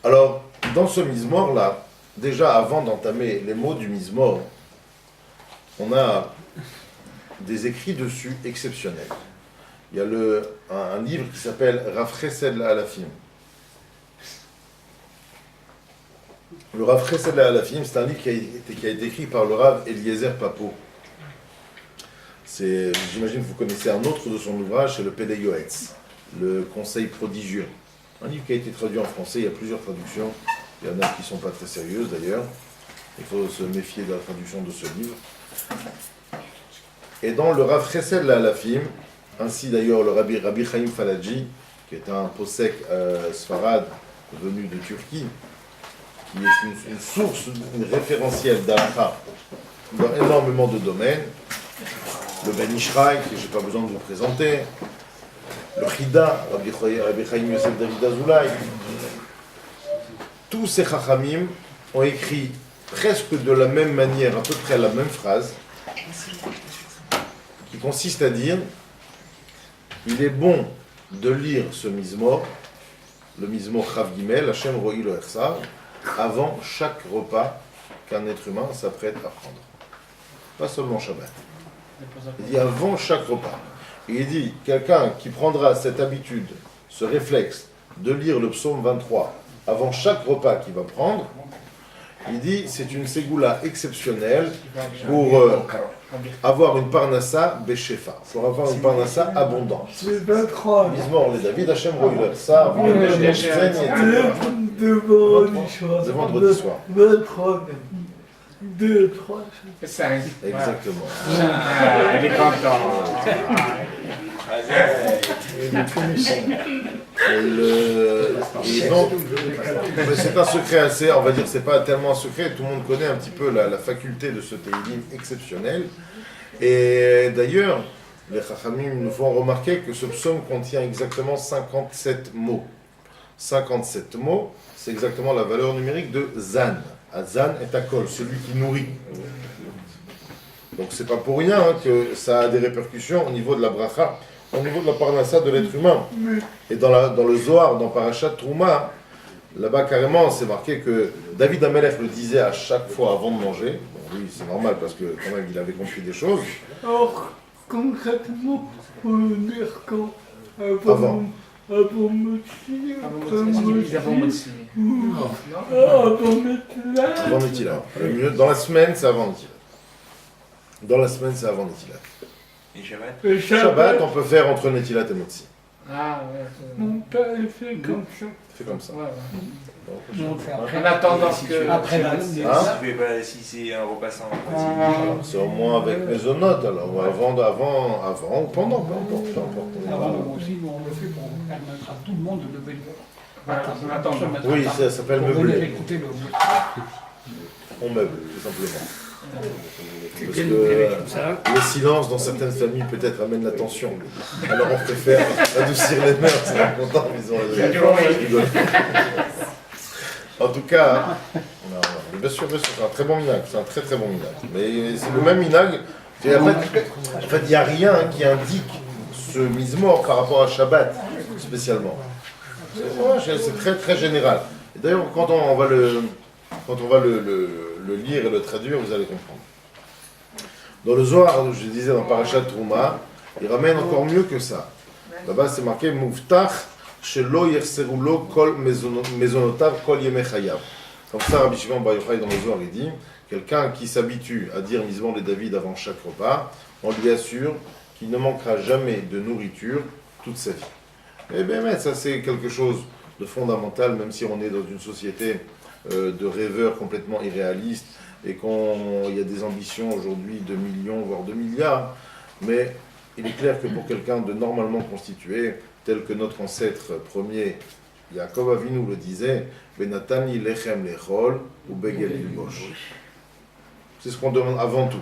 Speaker 1: Alors, dans ce Mizmor-là, déjà, avant d'entamer les mots du Mizmor, on a des écrits dessus exceptionnels. Il y a un livre qui s'appelle Rav Chesed Alafim. Le Rav Chesed Alafim, c'est un livre qui a été écrit par le Rav Eliezer Papo. J'imagine que vous connaissez un autre de son ouvrage, c'est le Pede Yoetz, le Conseil prodigieux. Un livre qui a été traduit en français, il y a plusieurs traductions. Il y en a qui ne sont pas très sérieuses d'ailleurs. Il faut se méfier de la traduction de ce livre. Et dans le Rav Chesed Alafim, ainsi d'ailleurs le Rabbi Chaim Falaji, qui est un posek sfarad venu de Turquie, qui est une source, une référentielle d'Alaha dans énormément de domaines. Le Ben Ishraï, que je n'ai pas besoin de vous présenter. Le Chida, Rabbi Chaim Yosef David Azoulay. Tous ces chachamim ont écrit presque de la même manière, à peu près la même phrase, qui consiste à dire il est bon de lire ce Mizmor, le Mizmor Chav Gimel, Hashem Ro'i Lo Echsav, avant chaque repas qu'un être humain s'apprête à prendre. Pas seulement Shabbat. Il dit avant chaque repas. Et il dit quelqu'un qui prendra cette habitude, ce réflexe, de lire le psaume 23 avant chaque repas qu'il va prendre, il dit c'est une ségoula exceptionnelle pour avoir une parnassa beshefa, pour avoir une parnassa abondante.
Speaker 3: C'est 23.
Speaker 1: Mizmor les David, Hashem Roïler, ça,
Speaker 3: de vendredi soir. 23 même. 2, 3,
Speaker 4: 5.
Speaker 1: Exactement.
Speaker 4: Elle est contente.
Speaker 1: Et donc, c'est un secret assez, on va dire, c'est pas tellement un secret, tout le monde connaît un petit peu la faculté de ce Teilim exceptionnel. Et d'ailleurs, les Chachamim nous font remarquer que ce psaume contient exactement 57 mots. 57 mots, c'est exactement la valeur numérique de Zan. Zan est Akol, celui qui nourrit. Donc c'est pas pour rien que ça a des répercussions au niveau de la bracha, au niveau de la parnassa de l'être humain. Et dans le Zohar, dans Parashat Trouma, là-bas carrément c'est marqué que David Amelech le disait à chaque fois avant de manger. Bon, oui, c'est normal parce que quand même il avait compris des choses.
Speaker 3: Or, concrètement, on veut dire quand
Speaker 1: Avant.
Speaker 3: Avant Motsi,
Speaker 4: Avant Motsi.
Speaker 1: Avant Netilat. Dans la semaine, c'est avant Netilat. Dans la semaine, c'est avant Netilat.
Speaker 2: Et Shabbat?
Speaker 3: Le
Speaker 1: Shabbat, on peut faire entre Netilat et Motsi.
Speaker 4: Ah ouais.
Speaker 3: Mon père, il fait comme ça.
Speaker 1: C'est comme ça.
Speaker 4: Ouais, ouais.
Speaker 1: Donc,
Speaker 4: En attendant que.
Speaker 5: Après la
Speaker 2: Si c'est un repas sans
Speaker 1: alors, c'est au moins avec mésonote, alors, ou avant ou pendant, peu importe.
Speaker 5: Avant aussi, nous, on le fait pour permettre à tout le monde de lever le
Speaker 4: En attendant.
Speaker 1: Oui, ça s'appelle
Speaker 5: pour venir
Speaker 1: meubler.
Speaker 5: écouter le
Speaker 1: On meuble, tout simplement. Parce que le silence dans certaines familles peut-être amène la tension. Alors on préfère adoucir les mœurs, c'est important, ils ont raison. En tout cas, non. bien sûr, c'est un très bon minag, c'est un très très bon minag. Mais c'est le même minag. En fait, il n'y a rien qui indique ce mise-mort par rapport à Shabbat, spécialement. C'est très très général. Et d'ailleurs, quand on va le lire et le traduire, vous allez comprendre. Dans le Zohar, je disais dans Parashat Trouma, il ramène encore mieux que ça. Là-bas, c'est marqué Muftach shelo yerserulo kol mezonotav kol yemei chayav. Comme ça, Rabbi Shimon Bar Yochai dans le Zohar, il dit quelqu'un qui s'habitue à dire Mizmor les David avant chaque repas, on lui assure qu'il ne manquera jamais de nourriture toute sa vie. Et bien, ça c'est quelque chose de fondamental, même si on est dans une société de rêveurs complètement irréalistes et qu'il y a des ambitions aujourd'hui de millions, voire de milliards. Mais il est clair que pour quelqu'un de normalement constitué, tel que notre ancêtre premier, Yaakov Avinu le disait, Benatani lechem lechol ou begel ilbosh. C'est ce qu'on demande avant tout.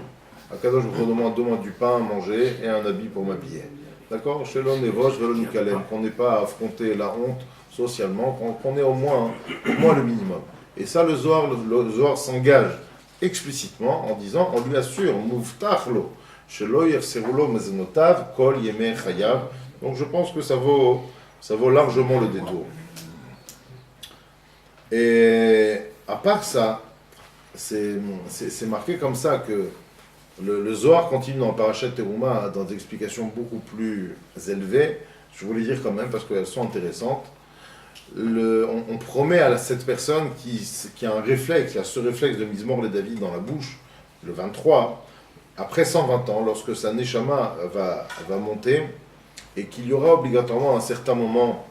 Speaker 1: À Kadosh, je vous demande du pain à manger et un habit pour m'habiller. D'accord? Shelon nevosh velo nikalem. Qu'on n'ait pas à affronter la honte socialement, qu'on ait au moins le minimum. Et ça, le Zohar s'engage explicitement en disant, on lui assure, Muftachlo, shelo yerserulo mezenotav kol yemei chayav. Donc je pense que ça vaut largement le détour. Et à part ça, c'est marqué comme ça que le Zohar continue dans Parashat Teruma dans des explications beaucoup plus élevées. Je voulais dire quand même parce qu'elles sont intéressantes. On promet à cette personne qui a un réflexe, qui a ce réflexe de Mizmor les David dans la bouche, le 23, après 120 ans, lorsque sa Neshama va monter, et qu'il y aura obligatoirement à un certain moment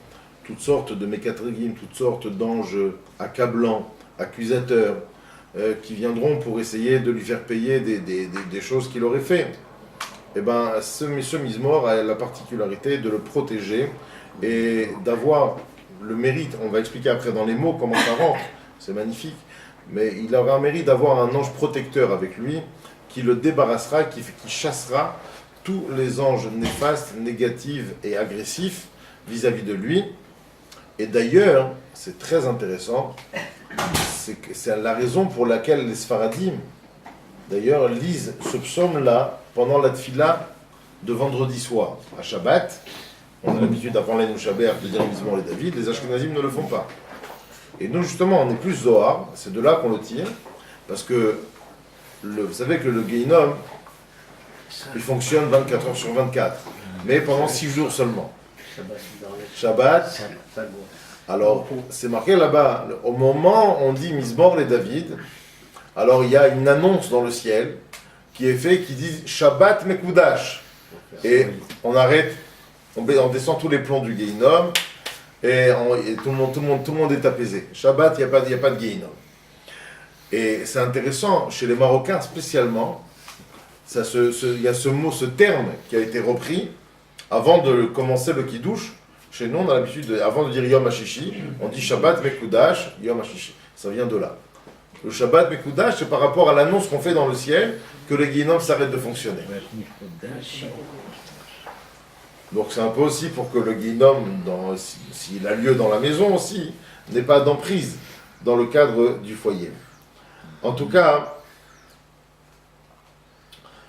Speaker 1: toutes sortes de mékatrigim, toutes sortes d'anges accablants, accusateurs, qui viendront pour essayer de lui faire payer des choses qu'il aurait fait. Et bien, ce Mizmor a la particularité de le protéger et d'avoir le mérite, on va expliquer après dans les mots comment ça rentre, c'est magnifique, mais il aura un mérite d'avoir un ange protecteur avec lui qui le débarrassera, qui chassera tous les anges néfastes, négatifs et agressifs vis-à-vis de lui. Et d'ailleurs, c'est très intéressant, c'est la raison pour laquelle les Sfaradim, d'ailleurs, lisent ce psaume-là pendant la tfila de vendredi soir, à Shabbat. On a l'habitude avant l'Aïn Shaber de dire Mizmor les David, les Ashkenazim ne le font pas. Et nous, justement, on est plus Zohar, c'est de là qu'on le tire, parce que, vous savez que le Geinom, il fonctionne 24 heures sur 24, mais pendant 6 jours seulement. Shabbat. Alors, c'est marqué là-bas, au moment où on dit Mizmor les David, alors il y a une annonce dans le ciel qui est faite qui dit Shabbat Mekudash. Et on arrête, on descend tous les plombs du Geinom et tout le monde est apaisé. Shabbat, il n'y a pas de Geinom. Et c'est intéressant, chez les Marocains spécialement, il y a ce terme qui a été repris avant de commencer le Kiddush. Chez nous, on a l'habitude, avant de dire Yom HaShishi, on dit Shabbat Mekudash, Yom HaShishi. Ça vient de là. Le Shabbat Mekudash, c'est par rapport à l'annonce qu'on fait dans le ciel que les Guénoms s'arrêtent de fonctionner. Donc c'est un peu aussi pour que le Guénom, s'il a lieu dans la maison aussi, n'ait pas d'emprise dans le cadre du foyer. En tout cas,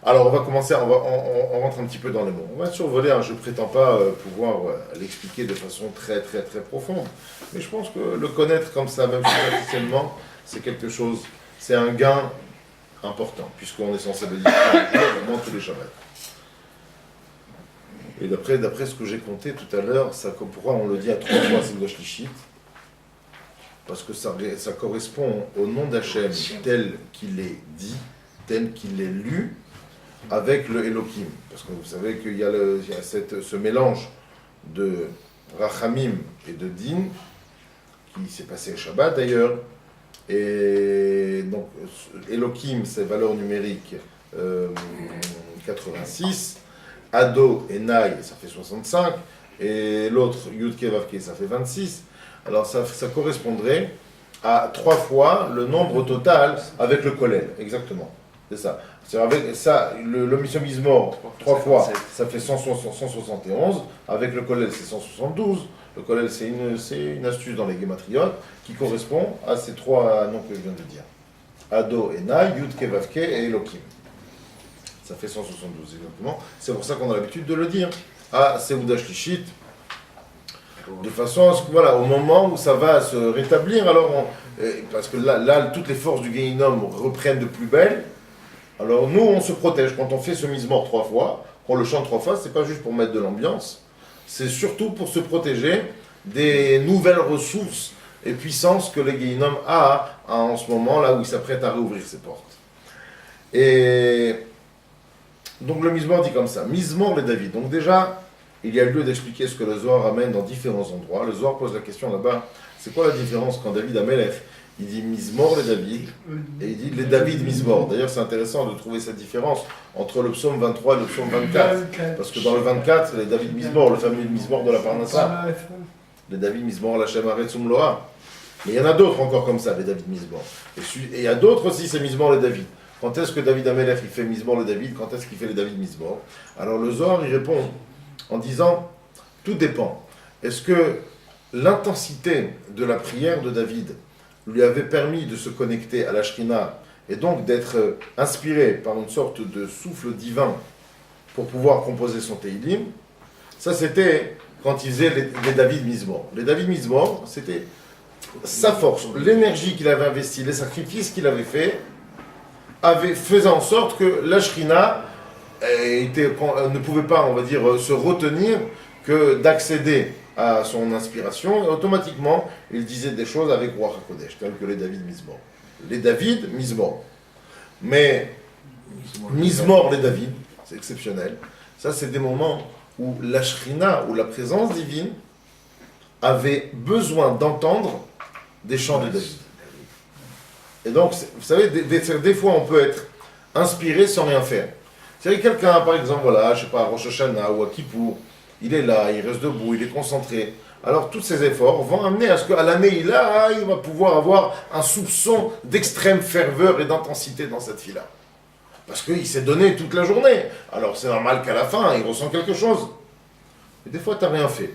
Speaker 1: alors on va commencer, on rentre un petit peu dans les mots. On va survoler, je ne prétends pas pouvoir l'expliquer de façon très très très profonde, mais je pense que le connaître comme ça, même superficiellement, c'est quelque chose, c'est un gain important, puisqu'on est censé le dire dans tous les Shabbats. Et d'après ce que j'ai compté tout à l'heure, pourquoi on le dit à 3 fois, c'est le Shlichit, parce que ça correspond au nom d'Hachem tel qu'il est dit, tel qu'il est lu, avec le Elohim. Parce que vous savez qu'il y a, ce mélange de Rachamim et de Din, qui s'est passé au Shabbat d'ailleurs. Et donc, Elohim, c'est valeur numérique 86. Ado et Naï, ça fait 65. Et l'autre, Yudke Vavke, ça fait 26. Alors ça correspondrait à 3 fois le nombre total avec le Kollel. Exactement. C'est ça. Avec ça, le Mizmor, 3 fois, ça fait 171. Avec le Kollel, c'est 172. Le Kollel, c'est une astuce dans les Gématriotes qui correspond à ces 3 noms que je viens de dire. Ado et Na, Yud Ke Vav Ke et Elokim. Ça fait 172 exactement. C'est pour ça qu'on a l'habitude de le dire à Seuda Shlishit, de façon à ce que, voilà, au moment où ça va se rétablir, alors parce que là, toutes les forces du Gehinnom reprennent de plus belle, alors nous, on se protège. Quand on fait ce mise-mort 3 fois, qu'on le chante 3 fois, c'est pas juste pour mettre de l'ambiance, c'est surtout pour se protéger des nouvelles ressources et puissances que le Gehinnom a en ce moment, là où il s'apprête à réouvrir ses portes. Et donc le Mizmor dit comme ça, Mizmor le David. Donc déjà, il y a lieu d'expliquer ce que le Zohar amène dans différents endroits. Le Zohar pose la question là-bas, c'est quoi la différence quand David Amelech, il dit Mizmor le David, et il dit les David Mizmor. D'ailleurs, c'est intéressant de trouver cette différence entre le psaume 23 et le psaume 24. Parce que dans le 24, les David Mizmor, le fameux Mizmor de la Parnassa, les David Mizmor, l'Hachem Aretzum Loa. Mais il y en a d'autres encore comme ça, les David Mizmor. Et il y a d'autres aussi, c'est Mizmor le David. Quand est-ce que David Amelech il fait Mizmor le David? Quand est-ce qu'il fait les David Mizmor? Alors le Zohar il répond en disant tout dépend. Est-ce que l'intensité de la prière de David lui avait permis de se connecter à la Shrina et donc d'être inspiré par une sorte de souffle divin pour pouvoir composer son Teilim? Ça c'était quand il faisait les David Mizmor. Les David Mizmor, c'était sa force, l'énergie qu'il avait investie, les sacrifices qu'il avait fait, faisait en sorte que la Shrina ne pouvait pas, on va dire, se retenir que d'accéder à son inspiration, et automatiquement, il disait des choses avec Ruach HaKodesh, telles que les David Mizmor. Les David Mizmor. Mais Mizmor, les David, c'est exceptionnel. Ça, c'est des moments où la Shrina, où la présence divine, avait besoin d'entendre des chants de David. Et donc, vous savez, des fois, on peut être inspiré sans rien faire. C'est-à-dire quelqu'un, par exemple, voilà, je sais pas, à Rosh Hashanah ou à Kippour, il est là, il reste debout, il est concentré. Alors, tous ces efforts vont amener à ce qu'à l'année, il va pouvoir avoir un soupçon d'extrême ferveur et d'intensité dans cette fille-là. Parce qu'il s'est donné toute la journée. Alors, c'est normal qu'à la fin, il ressent quelque chose. Mais des fois, tu n'as rien fait.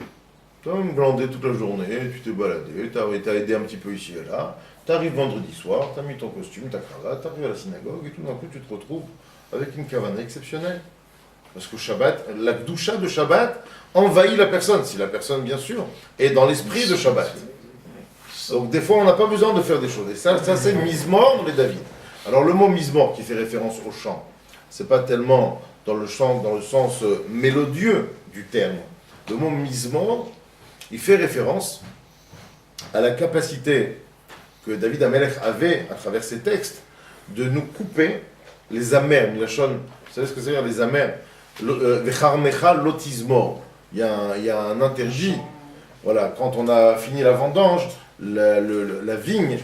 Speaker 1: Tu as même glandé toute la journée, tu t'es baladé, tu as aidé un petit peu ici et là. Tu arrives vendredi soir, tu as mis ton costume, ta cravate, tu arrives à la synagogue et tout d'un coup tu te retrouves avec une kavana exceptionnelle. Parce que Shabbat, la Gdusha de Shabbat envahit la personne, si la personne bien sûr est dans l'esprit de Shabbat. Donc des fois on n'a pas besoin de faire des choses. Et ça c'est Mizmor les David. Alors le mot Mizmor qui fait référence au chant, c'est pas tellement dans le chant dans le sens mélodieux du terme. Le mot Mizmor, il fait référence à la capacité que David Amelech avait, à travers ses textes, de nous couper les amers, vous savez ce que ça veut dire les amers? Vecharmecha lotismor. Il y a un intergit, voilà, quand on a fini la vendange, la vigne,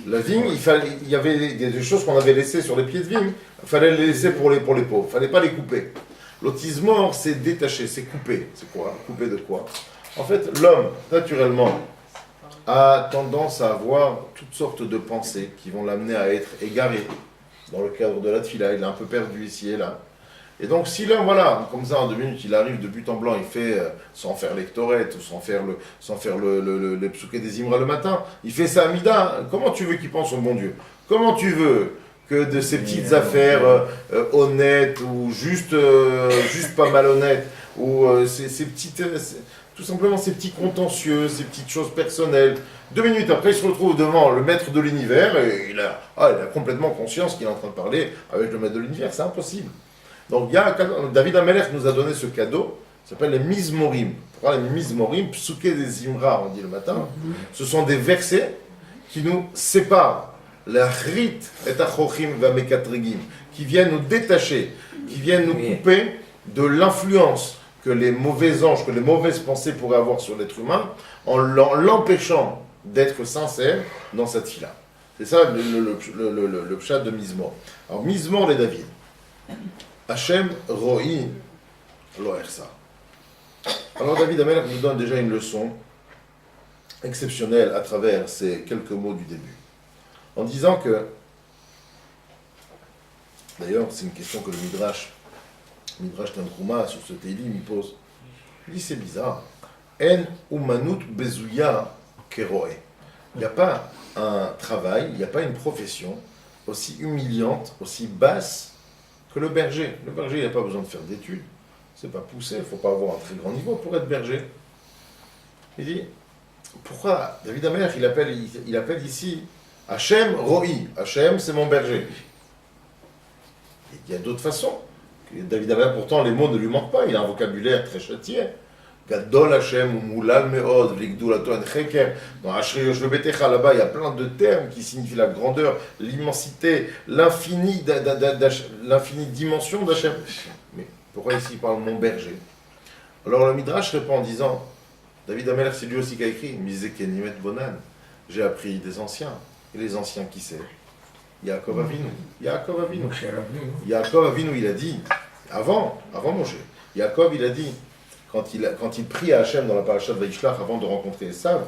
Speaker 1: il y avait des choses qu'on avait laissées sur les pieds de vigne, il fallait les laisser pour les pauvres, il ne fallait pas les couper. Lotismor, c'est détacher, c'est couper. C'est quoi? Couper de quoi? En fait, l'homme, naturellement, a tendance à avoir toutes sortes de pensées qui vont l'amener à être égaré. Dans le cadre de la tfila, il est un peu perdu ici et là. Et donc si l'homme, voilà, comme ça en 2 minutes, il arrive de but en blanc, il fait, sans faire l'ectorette, ou sans faire le psouké des Imra le matin, il fait sa amida, comment tu veux qu'il pense au bon Dieu? Comment tu veux que de ces petites affaires honnêtes, ou juste pas malhonnêtes, ou ces petites... tout simplement ces petits contentieux, ces petites choses personnelles. 2 minutes après, il se retrouve devant le maître de l'univers et il a complètement conscience qu'il est en train de parler avec le maître de l'univers. C'est impossible. Donc, David Amelech nous a donné ce cadeau, ça s'appelle les Mizmorim. Pourquoi les Mizmorim? Psuké des Imra, on dit le matin. Ce sont des versets qui nous séparent. La Rit et Achochim va Mekatrigim, qui viennent nous détacher, qui viennent nous couper de l'influence que les mauvais anges, que les mauvaises pensées pourraient avoir sur l'être humain, en l'empêchant d'être sincère dans cette fille-là. C'est ça le pshat de Mizmor. Alors Mizmor les David. Hachem Ro'i Lo Ersa. Alors David Amelech nous donne déjà une leçon exceptionnelle à travers ces quelques mots du début. En disant que, d'ailleurs c'est une question que le Midrash Tanchuma sur ce Teilim il pose. Il dit c'est bizarre. En umanut bezuya keroe. Il n'y a pas un travail, il n'y a pas une profession aussi humiliante, aussi basse que le berger. Le berger, il n'a pas besoin de faire d'études. C'est pas poussé, il ne faut pas avoir un très grand niveau pour être berger. Il dit, pourquoi David Amelech, il appelle ici Hachem Ro'i. Hachem, c'est mon berger. Et il y a d'autres façons. David Amelech, pourtant, les mots ne lui manquent pas. Il a un vocabulaire très châtié. Gadol Hachem, ou Moulal Meod, V'ligdulato en Cheker. Dans Ashrei Yoshve Betecha, là-bas, il y a plein de termes qui signifient la grandeur, l'immensité, l'infinie dimension d'Hachem. Mais pourquoi ici il parle mon berger? Alors le Midrash répond en disant, David Amelech, c'est lui aussi qui a écrit, Mizekenimet Bonan. J'ai appris des anciens. Et les anciens, qui c'est? Yaakov Avinu. Yaakov Avinu. Yaakov Avinu, il a dit, avant Moshe, Yaakov, il a dit, quand il prie à Hachem dans la paracha de Vaishlach avant de rencontrer Esav,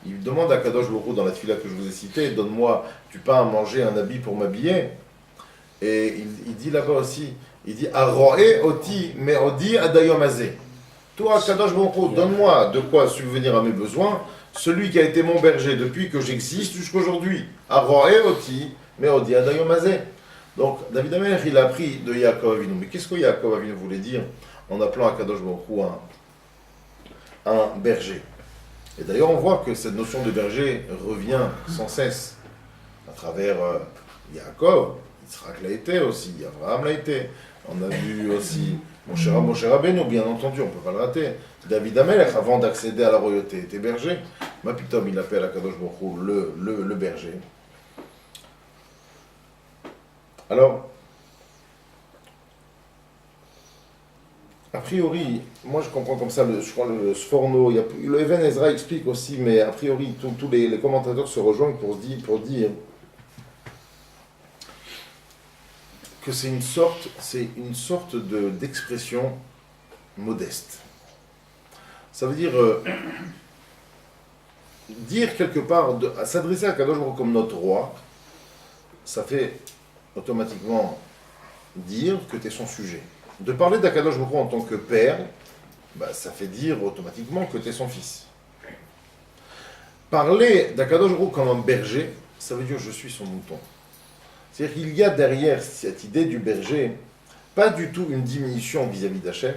Speaker 1: il demande à Kadosh Baruch Hu dans la tefila que je vous ai citée, donne-moi du pain à manger, un habit pour m'habiller. Et il dit là-bas aussi, il dit Aroe oti meodi adayom azeh. Toi, Kadosh Baruch Hu, donne-moi de quoi subvenir à mes besoins, celui qui a été mon berger depuis que j'existe jusqu'aujourd'hui. Aroe oti meodi adayom azeh. Donc, David Amelech, il a appris de Yaakov Avinu. Mais qu'est-ce que Yaakov Avinu voulait dire en appelant à Kadosh Baruch Hu un berger? Et d'ailleurs, on voit que cette notion de berger revient sans cesse à travers Yaakov. Yitzhak l'a été aussi, Abraham l'a été. On a vu aussi Moshe Rabbeinu, bien entendu, on ne peut pas le rater. David Amelech, avant d'accéder à la royauté, était berger. Mapitom, il appelle à Kadosh Baruch Hu le berger. Alors, a priori, moi je comprends comme ça, je crois le Sforno, le Even Ezra explique aussi, mais a priori tous les commentateurs se rejoignent pour dire que c'est une sorte d'expression modeste. Ça veut dire dire quelque part, s'adresser à Kadosh Baruch Hu comme notre roi, ça fait automatiquement dire que tu es son sujet. De parler d'Akadosh Baruch Hu en tant que père, ça fait dire automatiquement que tu es son fils. Parler d'Akadosh Baruch Hu comme un berger, ça veut dire je suis son mouton. C'est-à-dire qu'il y a derrière cette idée du berger, pas du tout une diminution vis-à-vis d'Hachem,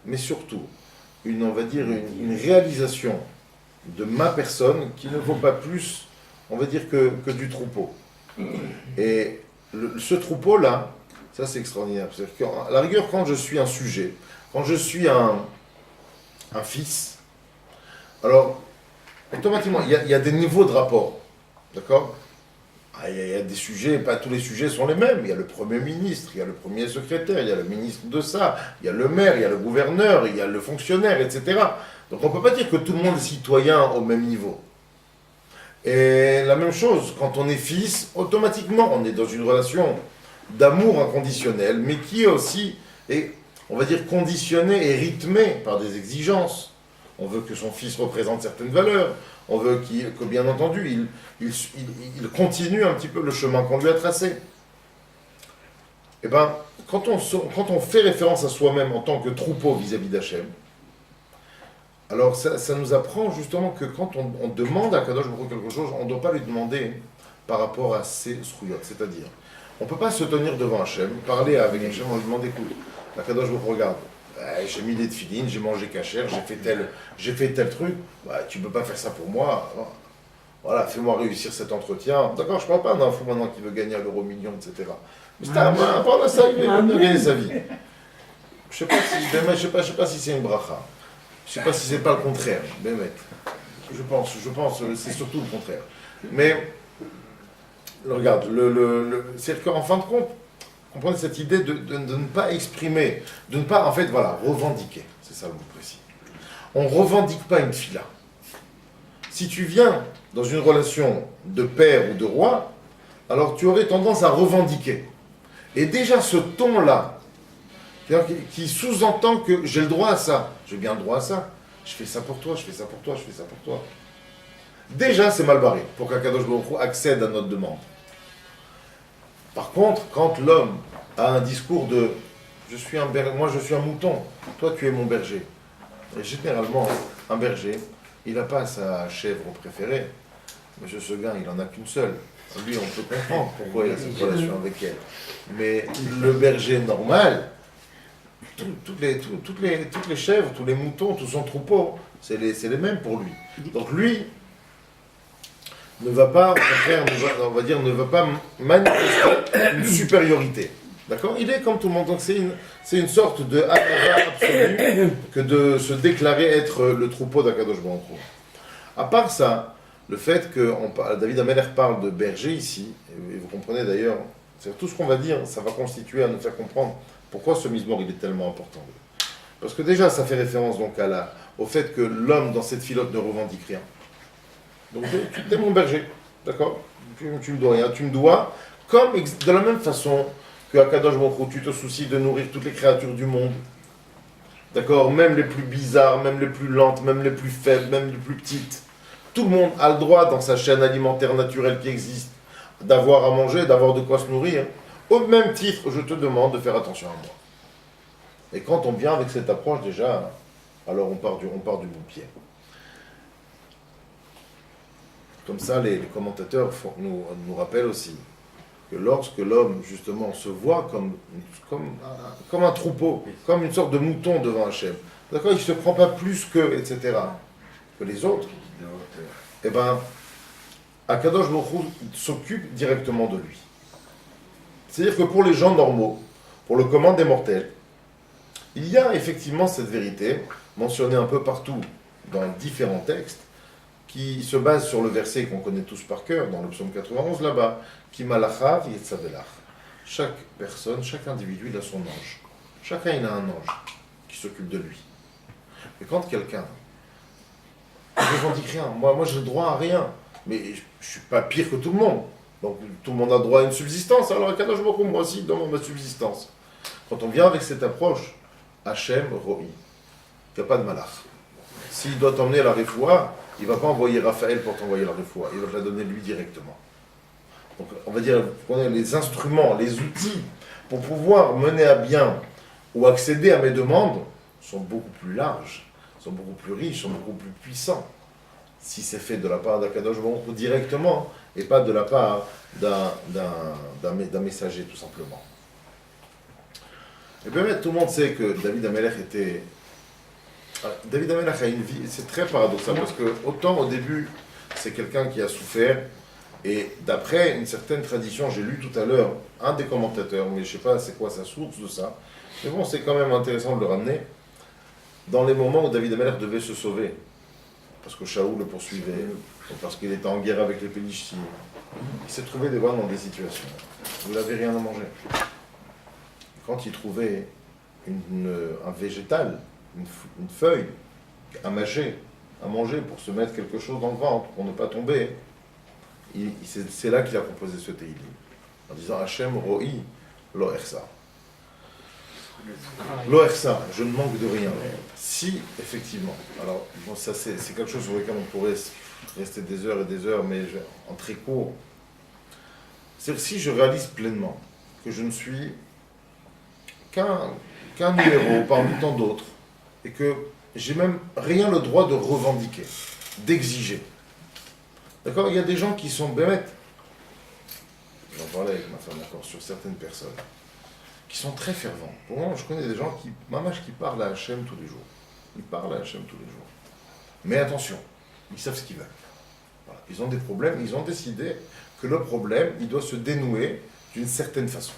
Speaker 1: mais surtout une réalisation de ma personne qui ne vaut pas plus, on va dire, que du troupeau. Et ce troupeau-là, ça c'est extraordinaire. C'est-à-dire qu'à la rigueur, quand je suis un sujet, quand je suis un fils, alors automatiquement, il y a des niveaux de rapport. D'accord ? Il y a des sujets, pas tous les sujets sont les mêmes. Il y a le Premier ministre, il y a le Premier secrétaire, il y a le ministre de ça, il y a le maire, il y a le gouverneur, il y a le fonctionnaire, etc. Donc on ne peut pas dire que tout le monde est citoyen au même niveau. Et la même chose, quand on est fils, automatiquement on est dans une relation d'amour inconditionnel, mais qui est aussi, on va dire, conditionné et rythmé par des exigences. On veut que son fils représente certaines valeurs, on veut que bien entendu, il continue un petit peu le chemin qu'on lui a tracé. Et bien, quand on fait référence à soi-même en tant que troupeau vis-à-vis d'Hachem, alors ça nous apprend justement que quand on demande à Kadosh Baruch Hu quelque chose, on ne doit pas lui demander par rapport à ses zruyot. C'est-à-dire, on ne peut pas se tenir devant Hachem, parler avec Hachem, on lui demande, écoute, Kadosh Baruch Hu, regarde, j'ai mis des tefilines, j'ai mangé kasher, j'ai fait tel truc, tu ne peux pas faire ça pour moi. Voilà, fais-moi réussir cet entretien. D'accord, je ne parle pas d'un fou maintenant qui veut gagner un euro million, etc. Mais c'est un peu ça, il veut gagner sa vie. Je ne sais pas si c'est une bracha. Je ne sais pas si c'est pas le contraire, Bémet. Je pense, c'est surtout le contraire. Mais, regarde, c'est qu'en fin de compte, comprenez cette idée de ne pas exprimer, de ne pas, en fait, voilà, revendiquer. C'est ça le mot précis. On ne revendique pas une fila. Si tu viens dans une relation de père ou de roi, alors tu aurais tendance à revendiquer. Et déjà ce ton-là, qui sous-entend que j'ai le droit à ça, j'ai bien le droit à ça, je fais ça pour toi, je fais ça pour toi, je fais ça pour toi. Déjà c'est mal barré pour qu'Akadosh Baruch Hu accède à notre demande. Par contre, quand l'homme a un discours de moi je suis un mouton, toi tu es mon berger. Et généralement, un berger, il n'a pas sa chèvre préférée. Monsieur Seguin, il n'en a qu'une seule. Lui, on peut comprendre pourquoi il a cette relation avec elle. Mais le berger normal, toutes les chèvres, tous les moutons, tout son troupeau, c'est les mêmes pour lui. Donc lui ne va pas, au contraire, on va dire, ne va pas manifester une supériorité. D'accord? Il est comme tout le monde. Donc c'est une sorte de hara absolu que de se déclarer être le troupeau d'Akadosh Baruch Hu. À part ça, le fait que David Ameler parle de berger ici, et vous comprenez d'ailleurs, c'est tout ce qu'on va dire, ça va constituer à nous faire comprendre pourquoi ce Mizmor il est tellement important. Parce que déjà, ça fait référence donc au fait que l'homme dans cette filote ne revendique rien. Donc tu es mon berger, d'accord? Tu me dois rien, tu me dois, comme de la même façon que à Kadosh Baruch Hu, tu te soucies de nourrir toutes les créatures du monde. D'accord? Même les plus bizarres, même les plus lentes, même les plus faibles, même les plus petites. Tout le monde a le droit dans sa chaîne alimentaire naturelle qui existe d'avoir à manger, d'avoir de quoi se nourrir. Au même titre, je te demande de faire attention à moi. Et quand on vient avec cette approche déjà, alors on part du bon pied. Comme ça, les commentateurs nous rappellent aussi que lorsque l'homme, justement, se voit comme un troupeau, comme une sorte de mouton devant Hachem, d'accord, il ne se prend pas plus que, etc., que les autres, eh bien, Akadosh Baruch Hu s'occupe directement de lui. C'est-à-dire que pour les gens normaux, pour le commun des mortels, il y a effectivement cette vérité, mentionnée un peu partout dans différents textes, qui se base sur le verset qu'on connaît tous par cœur, dans le psaume 91 là-bas, Ki malachav yetzavelach. Chaque personne, chaque individu, il a son ange. Chacun, il a un ange qui s'occupe de lui. Mais quand quelqu'un ne revendique rien, moi j'ai le droit à rien, mais je ne suis pas pire que tout le monde. Donc tout le monde a droit à une subsistance, alors à Kadosh Baruch Hu, moi aussi, dans ma subsistance. Quand on vient avec cette approche, Hachem Roi, il n'y a pas de malach. S'il doit t'emmener à la refoua, il ne va pas envoyer Raphaël pour t'envoyer la refoua, il va te la donner lui directement. Donc on va dire, les instruments, les outils pour pouvoir mener à bien ou accéder à mes demandes sont beaucoup plus larges, sont beaucoup plus riches, sont beaucoup plus puissants. Si c'est fait de la part d'Akadosh Baruch Hu directement et pas de la part d'un messager tout simplement. Et bien tout le monde sait que David Amelech était... David Amelech a une vie, c'est très paradoxal parce que autant au début c'est quelqu'un qui a souffert et d'après une certaine tradition, j'ai lu tout à l'heure un des commentateurs, mais je ne sais pas c'est quoi sa source de ça, mais bon c'est quand même intéressant de le ramener, dans les moments où David Amelech devait se sauver, parce que Shaoul le poursuivait, parce qu'il était en guerre avec les Pélichtim, il s'est trouvé des fois dans des situations où il n'avait rien à manger. Quand il trouvait un végétal, une feuille à mâcher, à manger pour se mettre quelque chose dans le ventre, pour ne pas tomber, c'est là qu'il a composé ce Tehillim, en disant Hachem Roi Lo Ersa. Lo Ersa, je ne manque de rien. Si, effectivement, alors bon, ça c'est quelque chose sur lequel on pourrait rester des heures et des heures, mais en très court, c'est que si je réalise pleinement que je ne suis qu'un numéro parmi tant d'autres, et que j'ai même rien le droit de revendiquer, d'exiger. D'accord? Il y a des gens qui sont bêtes. J'en parlais avec ma femme encore sur certaines personnes qui sont très fervents. Pour moi, je connais des gens qui parlent à Hachem tous les jours. Ils parlent à Hachem tous les jours. Mais attention, ils savent ce qu'ils veulent. Voilà. Ils ont des problèmes, ils ont décidé que le problème, il doit se dénouer d'une certaine façon.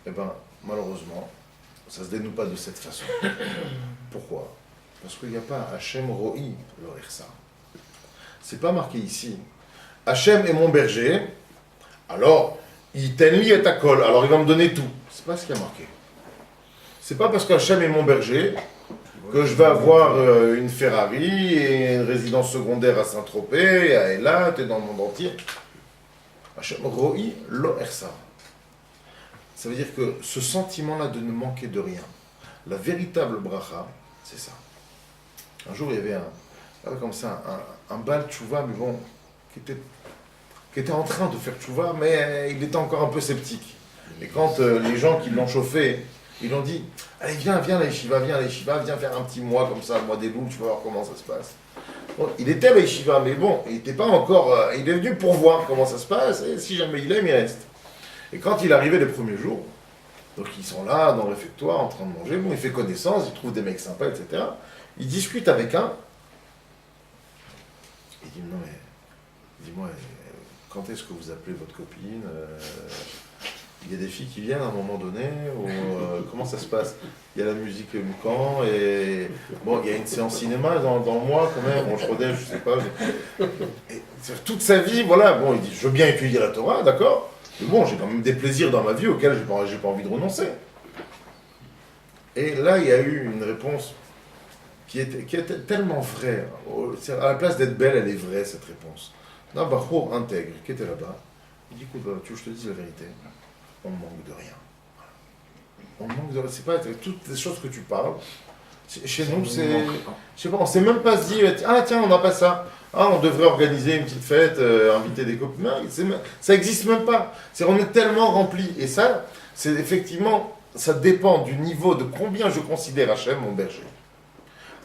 Speaker 1: Eh bien, malheureusement, ça ne se dénoue pas de cette façon. Pourquoi? Parce qu'il n'y a pas Hachem Roi Lo Ersa. C'est pas marqué ici. Hachem est mon berger, alors il t'enlie et t'accole, alors il va me donner tout. C'est pas ce qu'il y a marqué. C'est pas parce qu'Hachem est mon berger que je vais avoir une Ferrari et une résidence secondaire à Saint-Tropez, à Eilat et dans le monde entier. Hachem Roi Lo Ersa. Ça veut dire que ce sentiment-là de ne manquer de rien, la véritable bracha, c'est ça. Un jour, il y avait comme ça, un Baal Tchouva, mais bon, qui était en train de faire Tchouva, mais il était encore un peu sceptique. Et quand les gens qui l'ont chauffé, ils l'ont dit, allez, viens la yeshiva, viens faire un petit mois comme ça, le mois des loups, tu vas voir comment ça se passe. Bon, il était à la yeshiva, mais bon, il n'était pas encore... il est venu pour voir comment ça se passe, et si jamais il aime, il reste. Et quand il est arrivé les premiers jours, donc ils sont là, dans le réfectoire, en train de manger, bon, il fait connaissance, il trouve des mecs sympas, etc. Il discute avec un, il dit, non mais, dis-moi, quand est-ce que vous appelez votre copine il y a des filles qui viennent à un moment donné, ou comment ça se passe? Il y a la musique quand, et bon, il y a une séance cinéma dans le mois quand même, bon, je rodais, je sais pas. Et toute sa vie, voilà, bon, il dit, je veux bien étudier la Torah, d'accord, mais bon, j'ai quand même des plaisirs dans ma vie auxquels j'ai pas envie de renoncer. Et là, il y a eu une réponse qui était tellement vraie. À la place d'être belle, elle est vraie, cette réponse. D'un bachour intègre, qui était là-bas, il dit, écoute, tu veux que je te dise la vérité? On manque de rien. On manque de rien. C'est pas toutes les choses que tu parles. Chez nous, c'est... Je sais pas, on sait même pas se dire, ah tiens, on n'a pas ça. Ah, on devrait organiser une petite fête, inviter des copains. Non, ça n'existe même pas. On est tellement rempli. Et ça, c'est effectivement, ça dépend du niveau de combien je considère Hachem, mon berger.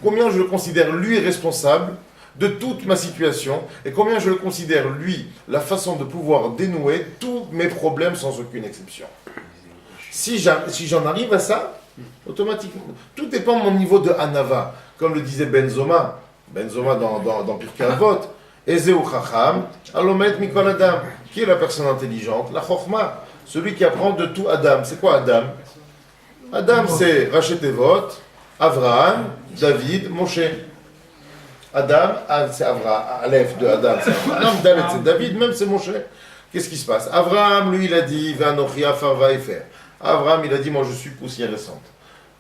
Speaker 1: Combien je le considère, lui, responsable de toute ma situation, et combien je le considère, lui, la façon de pouvoir dénouer tous mes problèmes sans aucune exception. Si j'en arrive à ça, automatiquement, tout dépend de mon niveau de Hanava. Comme le disait Benzoma dans Pirkei Avot, Ezeu Chacham, Alomet Mikol Adam. Qui est la personne intelligente? La Chochma, celui qui apprend de tout Adam. C'est quoi Adam? Adam, c'est Rachet Evot, Avraham, David, Moshe. Adam, c'est Avraham, Aleph de Adam, c'est Avraham, Dalet, c'est David, même c'est Moshe. Qu'est-ce qui se passe? Avraham, lui, il a dit, Vanochi Afar Vaefer. Avraham, il a dit, moi je suis poussière récente.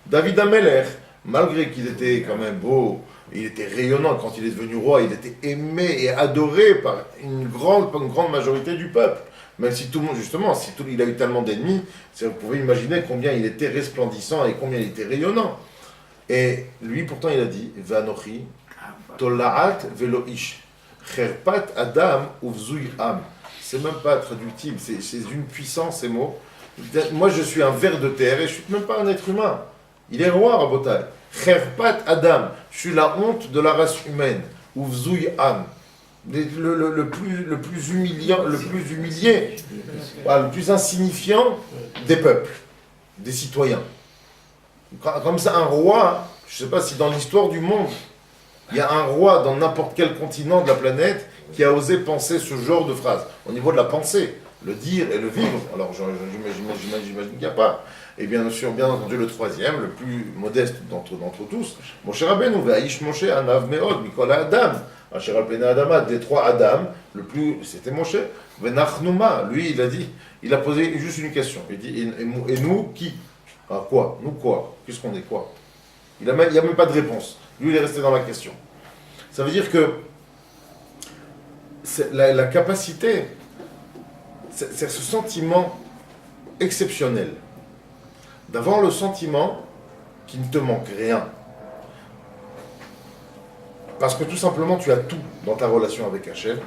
Speaker 1: David Amelech, malgré qu'il était quand même beau, il était rayonnant quand il est devenu roi, il était aimé et adoré par une grande majorité du peuple. Même si tout le monde, justement, il a eu tellement d'ennemis, vous pouvez imaginer combien il était resplendissant et combien il était rayonnant. Et lui, pourtant, il a dit, Vanochi, Tola'at velo ish. Kherpat Adam uvzui am. C'est même pas traductible, c'est une puissance ces mots. Moi je suis un ver de terre et je suis même pas un être humain. Il est roi, Rabotai. Kherpat Adam. Je suis la honte de la race humaine. Uvzui am. Le plus humiliant, le plus humilié, le plus insignifiant des peuples, des citoyens. Comme ça, un roi, je ne sais pas si dans l'histoire du monde, il y a un roi dans n'importe quel continent de la planète qui a osé penser ce genre de phrase. Au niveau de la pensée, le dire et le vivre, alors j'imagine qu'il n'y a pas. Et bien sûr, bien entendu, le troisième, le plus modeste d'entre tous, Moshe Rabbeinu, Ve'aish Moshe Anav Meod, Mikol Adam, Asher Alpene Adama, des trois Adam, le plus, c'était Moshe. Venachnuma, lui, il a posé juste une question. Il dit, et nous, qui? Ah, quoi? Nous, quoi? Qu'est-ce qu'on est, quoi? Il n'y a même pas de réponse. Lui, il est resté dans la question. Ça veut dire que la capacité, c'est ce sentiment exceptionnel d'avoir le sentiment qu'il ne te manque rien. Parce que tout simplement, tu as tout dans ta relation avec Hachem.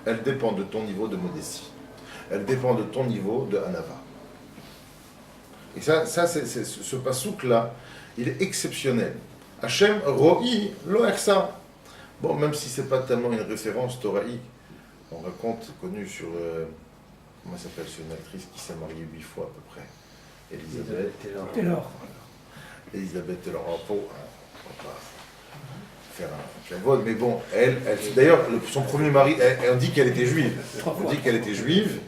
Speaker 1: Elle dépend de ton niveau de modestie. Elle dépend de ton niveau de Hanava. Et ça ce pasouk-là, il est exceptionnel. Hachem ro'i lo echsa. Bon, même si c'est pas tellement une référence thoraïque, on raconte, connu sur, comment s'appelle, c'est une actrice qui s'est mariée 8 fois à peu près. Elisabeth Taylor. Elisabeth Taylor. On va pas faire un cavode, mais bon, elle d'ailleurs, son premier mari, on dit qu'elle était juive. On dit qu'elle était juive.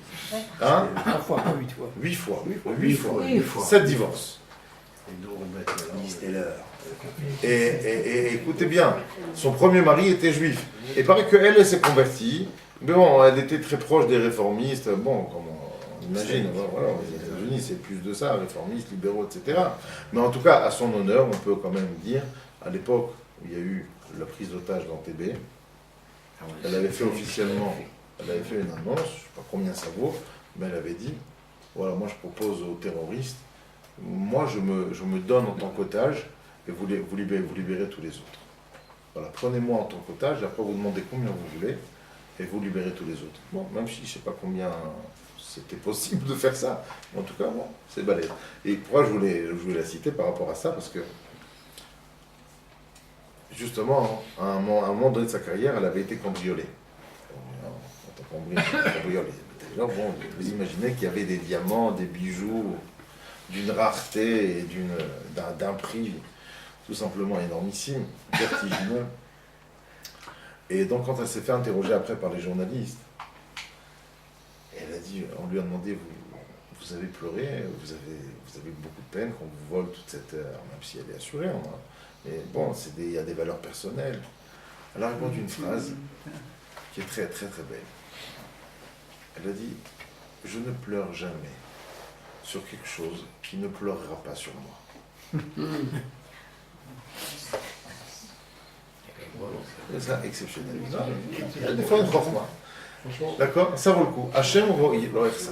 Speaker 1: Hein?
Speaker 5: 3 fois, pas 8 fois.
Speaker 1: 8 fois. 8 fois. 7 divorces. Et écoutez bien, son premier mari était juif. Et il paraît qu'elle s'est convertie. Mais bon, elle était très proche des réformistes. Bon, comme on imagine, voilà, aux États-Unis, c'est plus de ça, réformistes, libéraux, etc. Mais en tout cas, à son honneur, on peut quand même dire, à l'époque où il y a eu la prise d'otage d'Antébé, elle avait fait officiellement, elle avait fait une annonce, je ne sais pas combien ça vaut, mais elle avait dit, voilà, moi je propose aux terroristes, moi je me donne en tant qu'otage, et vous libérez tous les autres. Voilà, prenez-moi en tant qu'otage, après vous demandez combien vous voulez, et vous libérez tous les autres. Bon, même si je ne sais pas combien c'était possible de faire ça, mais en tout cas, bon, c'est balèze. Et pourquoi je voulais la citer par rapport à ça, parce que justement, à un moment donné de sa carrière, elle avait été cambriolée. Cambriolée. Bon, vous imaginez qu'il y avait des diamants, des bijoux d'une rareté et d'un prix tout simplement énormissime, vertigineux. Et donc quand elle s'est fait interroger après par les journalistes, elle a dit, on lui a demandé, vous avez pleuré, vous avez beaucoup de peine qu'on vous vole toute cette heure, même si elle est assurée, mais bon, il y a des valeurs personnelles. Elle a répondu une phrase qui est très très très belle. Elle a dit, je ne pleure jamais sur quelque chose qui ne pleurera pas sur moi. C'est ça, exceptionnel. Il y a des fois une chorma. D'accord? Ça vaut le coup. Hachem ro'i lo echsa.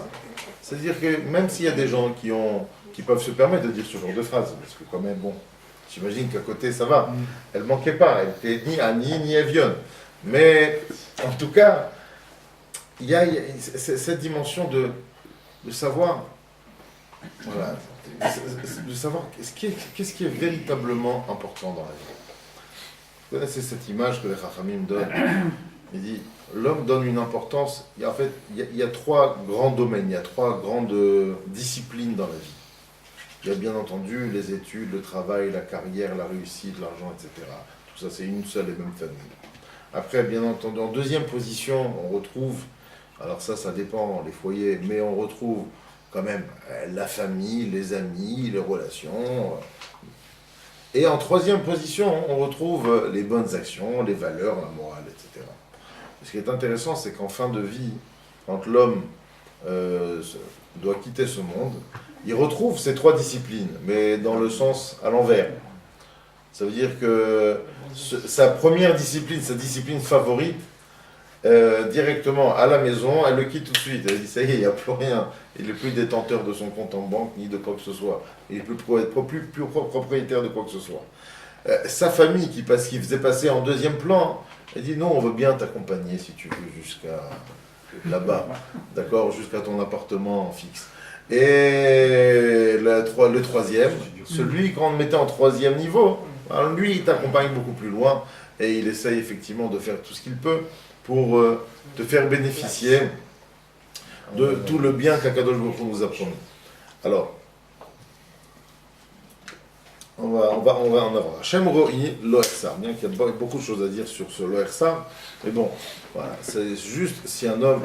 Speaker 1: C'est-à-dire que même s'il y a des gens qui peuvent se permettre de dire ce genre de phrase, parce que quand même, bon, j'imagine qu'à côté ça va. Elle ne manquait pas, elle n'était ni Annie ni Evionne. Mais en tout cas, il y a cette dimension de savoir, voilà, de savoir qu'est-ce qui est véritablement important dans la vie. Vous connaissez cette image que les Chachamim donnent. Il dit, l'homme donne une importance, en fait, il y a trois grands domaines, il y a trois grandes disciplines dans la vie. Il y a bien entendu les études, le travail, la carrière, la réussite, l'argent, etc. Tout ça, c'est une seule et même famille. Après, bien entendu, en deuxième position, on retrouve, alors ça dépend, les foyers, mais on retrouve quand même la famille, les amis, les relations. Et en troisième position, on retrouve les bonnes actions, les valeurs, la morale, etc. Ce qui est intéressant, c'est qu'en fin de vie, quand l'homme doit quitter ce monde, il retrouve ces trois disciplines, mais dans le sens à l'envers. Ça veut dire que sa première discipline, sa discipline favorite, directement à la maison, elle le quitte tout de suite. Elle dit, ça y est, il n'y a plus rien. Il n'est plus détenteur de son compte en banque, ni de quoi que ce soit. Il n'est plus propriétaire de quoi que ce soit. Sa famille, qui faisait passer en deuxième plan, elle dit, non, on veut bien t'accompagner, si tu veux, jusqu'à là-bas. D'accord? Jusqu'à ton appartement fixe. Et le troisième, celui qu'on mettait en troisième niveau, alors lui, il t'accompagne beaucoup plus loin, et il essaye effectivement de faire tout ce qu'il peut pour te faire bénéficier de tout le bien qu'Akadosh Baruch Hu nous a promis. Alors, on va en avoir. Hachem ro'i lo echsa. Bien qu'il y a beaucoup de choses à dire sur ce lo echsa, mais bon, voilà, c'est juste si un homme,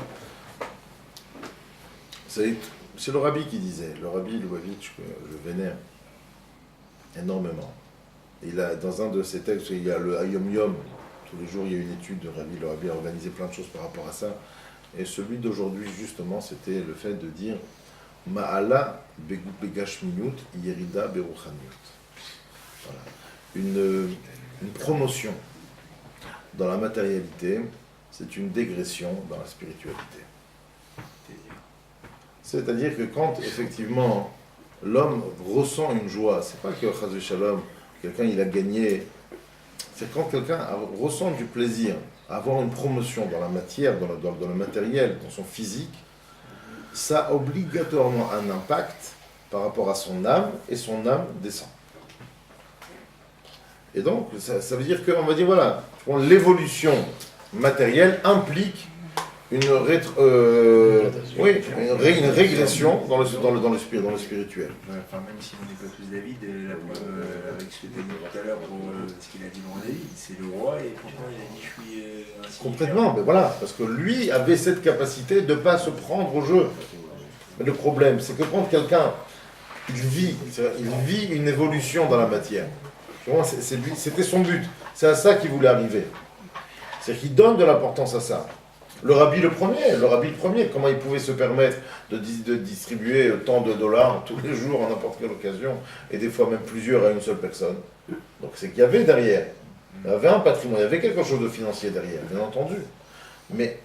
Speaker 1: c'est le rabbi qui disait, le rabbi Lubavitch, que je vénère énormément. Il a, dans un de ses textes, il y a le Hayom Yom, tous les jours il y a une étude de rabbi, le rabbi a organisé plein de choses par rapport à ça. Et celui d'aujourd'hui, justement, c'était le fait de dire Ma'ala begashmiyut yerida beruchaniut. Voilà. Une promotion dans la matérialité, c'est une dégression dans la spiritualité. C'est-à-dire que quand, effectivement, l'homme ressent une joie, c'est pas que Chaz Shalom, quelqu'un il a gagné, c'est quand quelqu'un ressent du plaisir, avoir une promotion dans la matière, dans le matériel, dans son physique, ça a obligatoirement un impact par rapport à son âme, et son âme descend. Et donc, ça veut dire qu'on va dire, voilà, l'évolution matérielle implique une régression dans le spirituel.
Speaker 2: Enfin, même si on n'est pas tous David, avec ce que tu as dit tout à l'heure, pour ce qu'il a dit dans David, c'est le roi, et pourtant il a dit je suis ainsi.
Speaker 1: Complètement, mais voilà, parce que lui avait cette capacité de ne pas se prendre au jeu. Mais le problème, c'est que quand quelqu'un, il vit une évolution dans la matière, c'était son but, c'est à ça qu'il voulait arriver. C'est-à-dire qu'il donne de l'importance à ça. Le rabbi le premier, comment il pouvait se permettre de distribuer tant de dollars tous les jours à n'importe quelle occasion, et des fois même plusieurs à une seule personne. Donc c'est qu'il y avait derrière, il y avait un patrimoine, il y avait quelque chose de financier derrière, bien entendu. Mais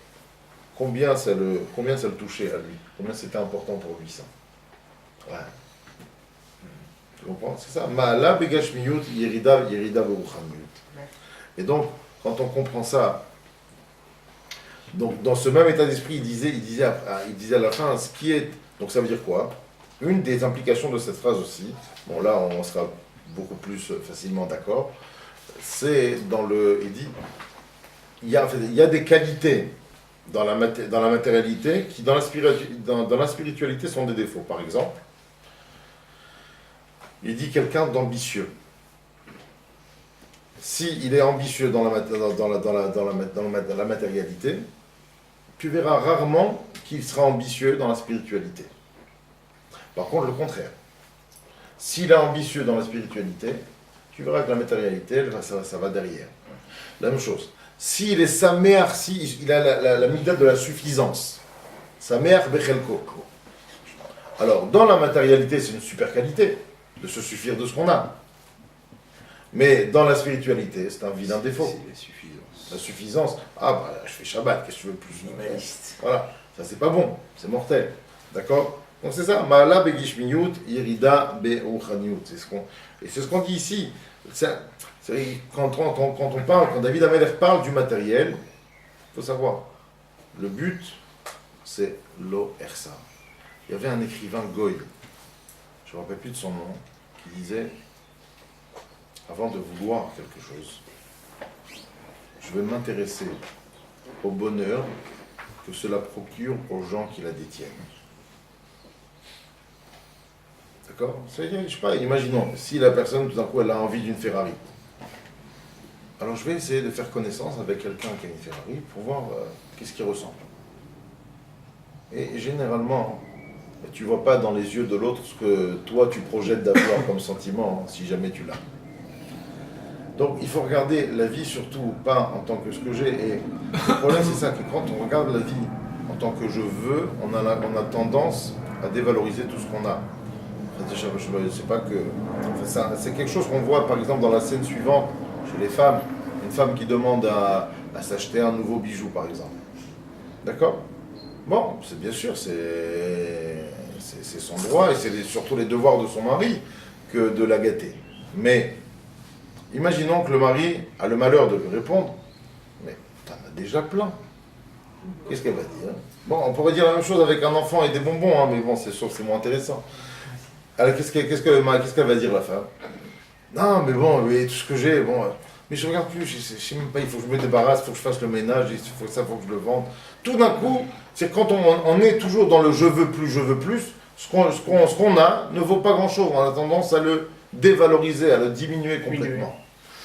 Speaker 1: combien ça le touchait à lui, combien c'était important pour lui ça. Ouais. Tu comprends? C'est ça. Ma'ala begashmiyut yerida beruchaniut. Et donc, quand on comprend ça, donc dans ce même état d'esprit, il disait à la fin, ce qui est, donc ça veut dire quoi? Une des implications de cette phrase aussi, bon là on sera beaucoup plus facilement d'accord, c'est dans le... Il dit, il y a des qualités dans la matérialité qui, dans la spiritualité, sont des défauts. Par exemple, il dit quelqu'un d'ambitieux. S'il est ambitieux dans la matérialité, tu verras rarement qu'il sera ambitieux dans la spiritualité. Par contre, le contraire. S'il est ambitieux dans la spiritualité, tu verras que la matérialité, ça va derrière. La même chose. S'il est samer, il a la midda de la suffisance. Samer bechelko. Alors, dans la matérialité, c'est une super qualité de se suffire de ce qu'on a. Mais dans la spiritualité, c'est un vilain défaut.
Speaker 2: C'est la suffisance.
Speaker 1: La suffisance. Ah, bah, je fais Shabbat, qu'est-ce que tu veux de plus?
Speaker 2: Minimaliste.
Speaker 1: Voilà, ça c'est pas bon, c'est mortel. D'accord? Donc c'est ça. Ma'ala begishmiyut, irida be'uchaniut. Et c'est ce qu'on dit ici. Quand on parle, quand David Ameler parle du matériel, il faut savoir, le but, c'est lo ersa. Il y avait un écrivain Goy, je ne me rappelle plus de son nom, qui disait, avant de vouloir quelque chose, je vais m'intéresser au bonheur que cela procure aux gens qui la détiennent. D'accord? C'est-à-dire, je sais pas, imaginons, si la personne, tout d'un coup, elle a envie d'une Ferrari. Alors je vais essayer de faire connaissance avec quelqu'un qui a une Ferrari pour voir qu'est-ce qu'il ressent. Et généralement, tu ne vois pas dans les yeux de l'autre ce que toi tu projettes d'avoir comme sentiment, si jamais tu l'as. Donc il faut regarder la vie surtout pas en tant que ce que j'ai. Et le problème c'est ça, que quand on regarde la vie en tant que je veux, on a tendance à dévaloriser tout ce qu'on a. Je sais pas que... Enfin, c'est quelque chose qu'on voit par exemple dans la scène suivante chez les femmes. Une femme qui demande à s'acheter un nouveau bijou par exemple. D'accord? Bon, c'est bien sûr, c'est son droit et c'est surtout les devoirs de son mari que de la gâter. Mais imaginons que le mari a le malheur de lui répondre, mais t'en as déjà plein. Qu'est-ce qu'elle va dire? Bon, on pourrait dire la même chose avec un enfant et des bonbons, hein, mais bon, c'est sûr que c'est moins intéressant. Alors qu'est-ce qu'elle va dire la femme? Non, mais bon, mais tout ce que j'ai, bon, mais je regarde plus, je sais même pas, il faut que je me débarrasse, il faut que je fasse le ménage, il faut que je le vende. Tout d'un coup, c'est quand on est toujours dans le je veux plus, ce qu'on a ne vaut pas grand-chose. On a tendance à le dévaloriser, à le diminuer complètement.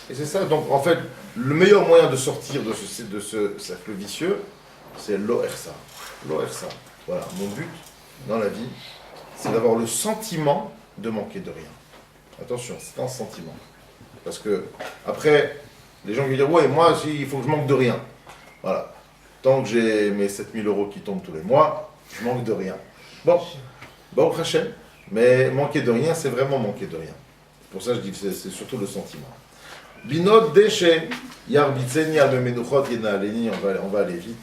Speaker 1: Et c'est ça, donc en fait, le meilleur moyen de sortir de ce cercle vicieux, c'est l'ohersa. L'ohersa. Voilà, mon but dans la vie, c'est d'avoir le sentiment de manquer de rien. Attention, c'est un sentiment. Parce que, après, les gens vont dire, ouais, moi, il faut que je manque de rien. Voilà. Tant que j'ai mes 7000 € qui tombent tous les mois, je manque de rien. Bon, au Hachem. Mais manquer de rien, c'est vraiment manquer de rien. Pour ça, je dis que c'est surtout le sentiment. Binot déchet, yarbitzeni abemenuchot yenaaleni, on va aller vite.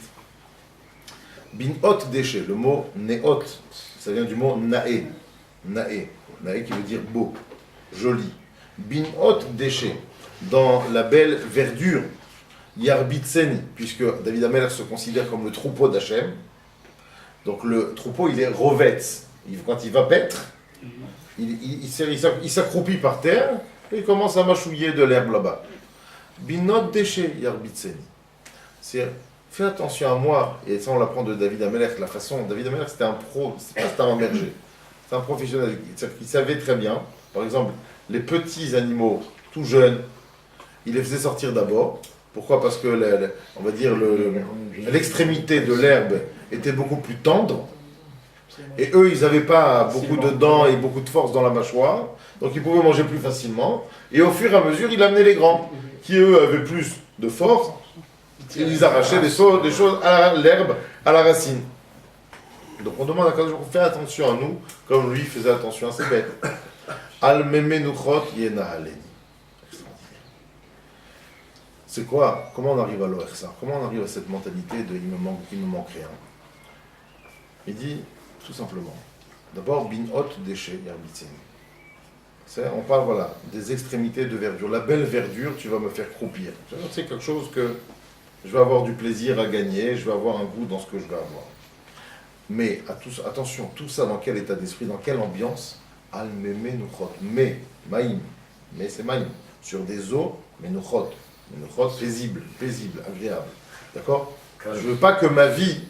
Speaker 1: Binot déchet, le mot neot, ça vient du mot nae. Nae qui veut dire beau, joli. Binot déchet, dans la belle verdure, yarbitzeni, puisque David Ameler se considère comme le troupeau d'Hachem. Donc le troupeau, il est rovetz. Quand il va paître, il s'accroupit par terre et il commence à mâchouiller de l'herbe là-bas. Binot déchet, yarbitzeni. C'est fais attention à moi, et ça on l'apprend de David Ameler, la façon. David Ameler c'était un pro, c'était un berger, c'est un professionnel. Il savait très bien, par exemple, les petits animaux tout jeunes, il les faisait sortir d'abord. Pourquoi? Parce que on va dire l'extrémité de l'herbe était beaucoup plus tendre. Et eux, ils n'avaient pas beaucoup de dents et beaucoup de force dans la mâchoire, donc ils pouvaient manger plus facilement. Et au fur et à mesure, il amenait les grands, qui eux avaient plus de force. Et ils arrachaient des choses à l'herbe, à la racine. Donc on demande à Kadosh Baruch Hu, fais attention à nous, comme lui faisait attention à ses bêtes. Al memenuchot yenahaleni. C'est quoi? Comment on arrive à l'ohersa? Comment on arrive à cette mentalité de il me manque rien? Il dit tout simplement. D'abord, binot déchet yarbitzeni. On parle voilà, des extrémités de verdure. La belle verdure, tu vas me faire croupir. C'est quelque chose que je vais avoir du plaisir à gagner, je vais avoir un goût dans ce que je vais avoir. Mais attention, tout ça dans quel état d'esprit, dans quelle ambiance? Al memenuchot. Mais c'est maïm. Sur des eaux Menuchot, paisible, agréable. D'accord? Je ne veux pas que ma vie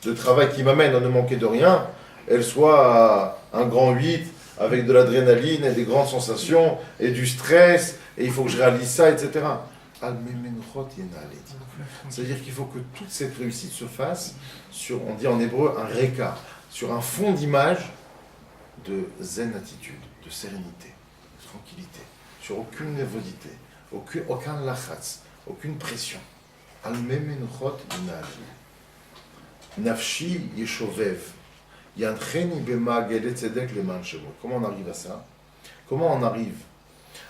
Speaker 1: de travail qui m'amène à ne manquer de rien, elle soit un grand 8 avec de l'adrénaline et des grandes sensations et du stress, et il faut que je réalise ça, etc. C'est-à-dire qu'il faut que toute cette réussite se fasse sur, on dit en hébreu, un reka, sur un fond d'image de zen attitude, de sérénité, de tranquillité, sur aucune nervosité, aucun lachatz, aucune pression. Nafshi yeshovev. Comment on arrive à ça? Comment on arrive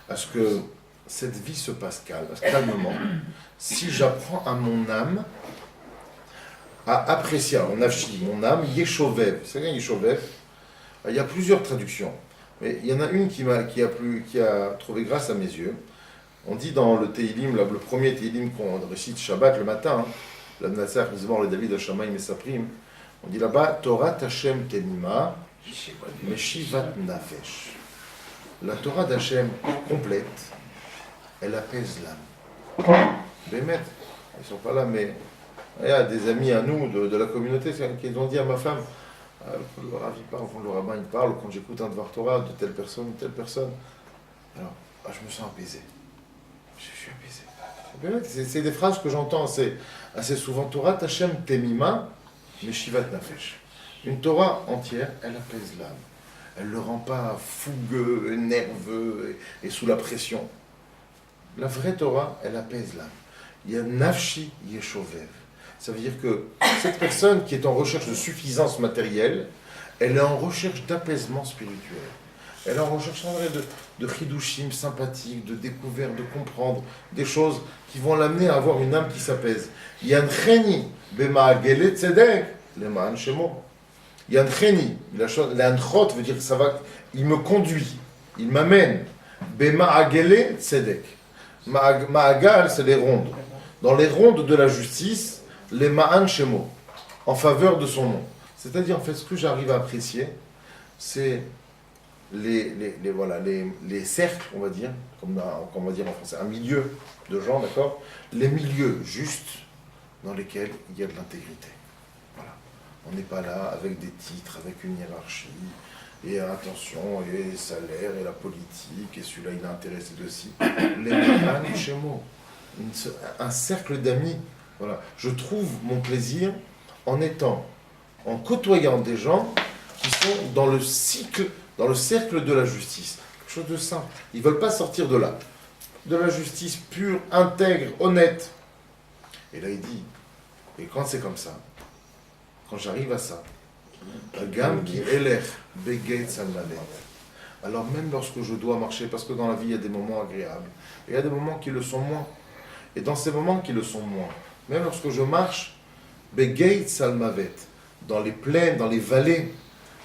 Speaker 1: à ce que cette vie se passe calmement, si j'apprends à mon âme à apprécier, mon âme, yeshovev. C'est bien yeshovev. Il y a plusieurs traductions, mais il y en a une qui a trouvé grâce à mes yeux. On dit dans le Teilim, le premier Teilim qu'on récite Shabbat le matin, la Mnatzach, le David Hashamayim et Saprim, on dit là-bas, Torah Hashem Temima, Meshivat Nafesh. La Torah d'Hashem complète, elle apaise l'âme. Bémet, ils ne sont pas là, mais il y a des amis à nous de la communauté qui ont dit à ma femme, quand le Rav il parle, quand le rabbin il parle, quand j'écoute un Dvar Torah de telle personne, alors je me sens apaisé. Je suis apaisé. C'est des phrases que j'entends assez souvent. Torah Hashem Temima, Meshivat Nafesh. Une Torah entière, elle apaise l'âme. Elle ne le rend pas fougueux, nerveux et sous la pression. La vraie Torah, elle apaise l'âme. Il y a Nafshi Yeshovev. Ça veut dire que cette personne qui est en recherche de suffisance matérielle, elle est en recherche d'apaisement spirituel. Elle est en recherche de chidushim sympathiques, de découverte, de comprendre des choses qui vont l'amener à avoir une âme qui s'apaise. Yancheni bema'agele tzedek le'ma'an shemo. Yancheni, l'anchot veut dire que ça va, il me conduit, il m'amène. Bema'agele tzedek. Ma'agal, c'est les rondes. Dans les rondes de la justice, les ma'an shemo, en faveur de son nom. C'est-à-dire, en fait, ce que j'arrive à apprécier, c'est les cercles, on va dire, comme on va dire en français, un milieu de gens, d'accord? Les milieux justes dans lesquels il y a de l'intégrité. Voilà. On n'est pas là avec des titres, avec une hiérarchie, et attention, et les salaires, et la politique, et celui-là il est intéressé de ci. Les ma'an shemo, un cercle d'amis. Voilà. Je trouve mon plaisir en côtoyant des gens qui sont dans le cercle de la justice. Quelque chose de simple. Ils ne veulent pas sortir de là. De la justice pure, intègre, honnête. Et là, il dit, et quand c'est comme ça, quand j'arrive à ça, Gam qui élève Begeit Salmanet. Alors même lorsque je dois marcher, parce que dans la vie, il y a des moments agréables, et il y a des moments qui le sont moins. Et dans ces moments qui le sont moins, même lorsque je marche, Begeit Salmavet, dans les plaines, dans les vallées,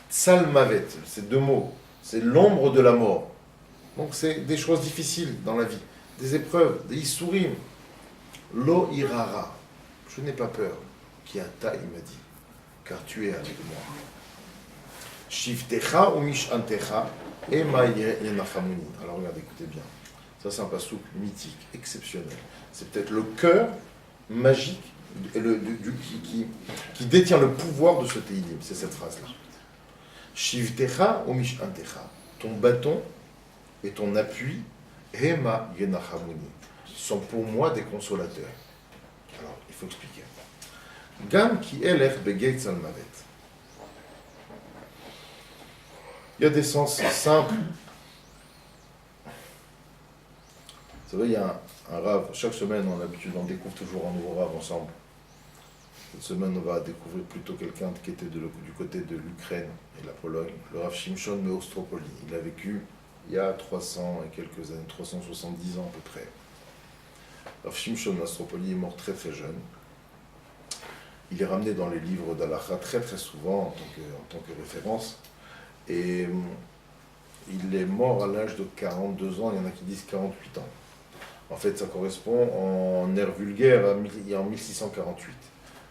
Speaker 1: Salmavet, c'est deux mots, c'est l'ombre de la mort. Donc c'est des choses difficiles dans la vie, des épreuves, des issourim. Lo irara, je n'ai pas peur. Kiata, il m'a dit, car tu es avec moi. Shivtecha ou mishantecha, ema yenachamuni. Alors regardez, écoutez bien. Ça c'est un passouk mythique, exceptionnel. C'est peut-être le cœur magique qui détient le pouvoir de ce Teilim, c'est cette phrase-là. Shivtecha ou mishantecha, ton bâton et ton appui, Hema Yenachamuni, sont pour moi des consolateurs. Alors, il faut expliquer. Gam ki elech begeit salmavet. Il y a des sens simples. Vous savez, il y a un rave, chaque semaine, on a l'habitude, on découvre toujours un nouveau rave ensemble. Cette semaine, on va découvrir plutôt quelqu'un qui était du côté de l'Ukraine et la Pologne, le Rav Shimshon Meostropoli. Il a vécu il y a 300 et quelques années, 370 ans à peu près. Rav Shimshon Meostropoli est mort très très jeune. Il est ramené dans les livres d'Alacha très très souvent en tant que référence. Et il est mort à l'âge de 42 ans, il y en a qui disent 48 ans. En fait, ça correspond en ère vulgaire en 1648.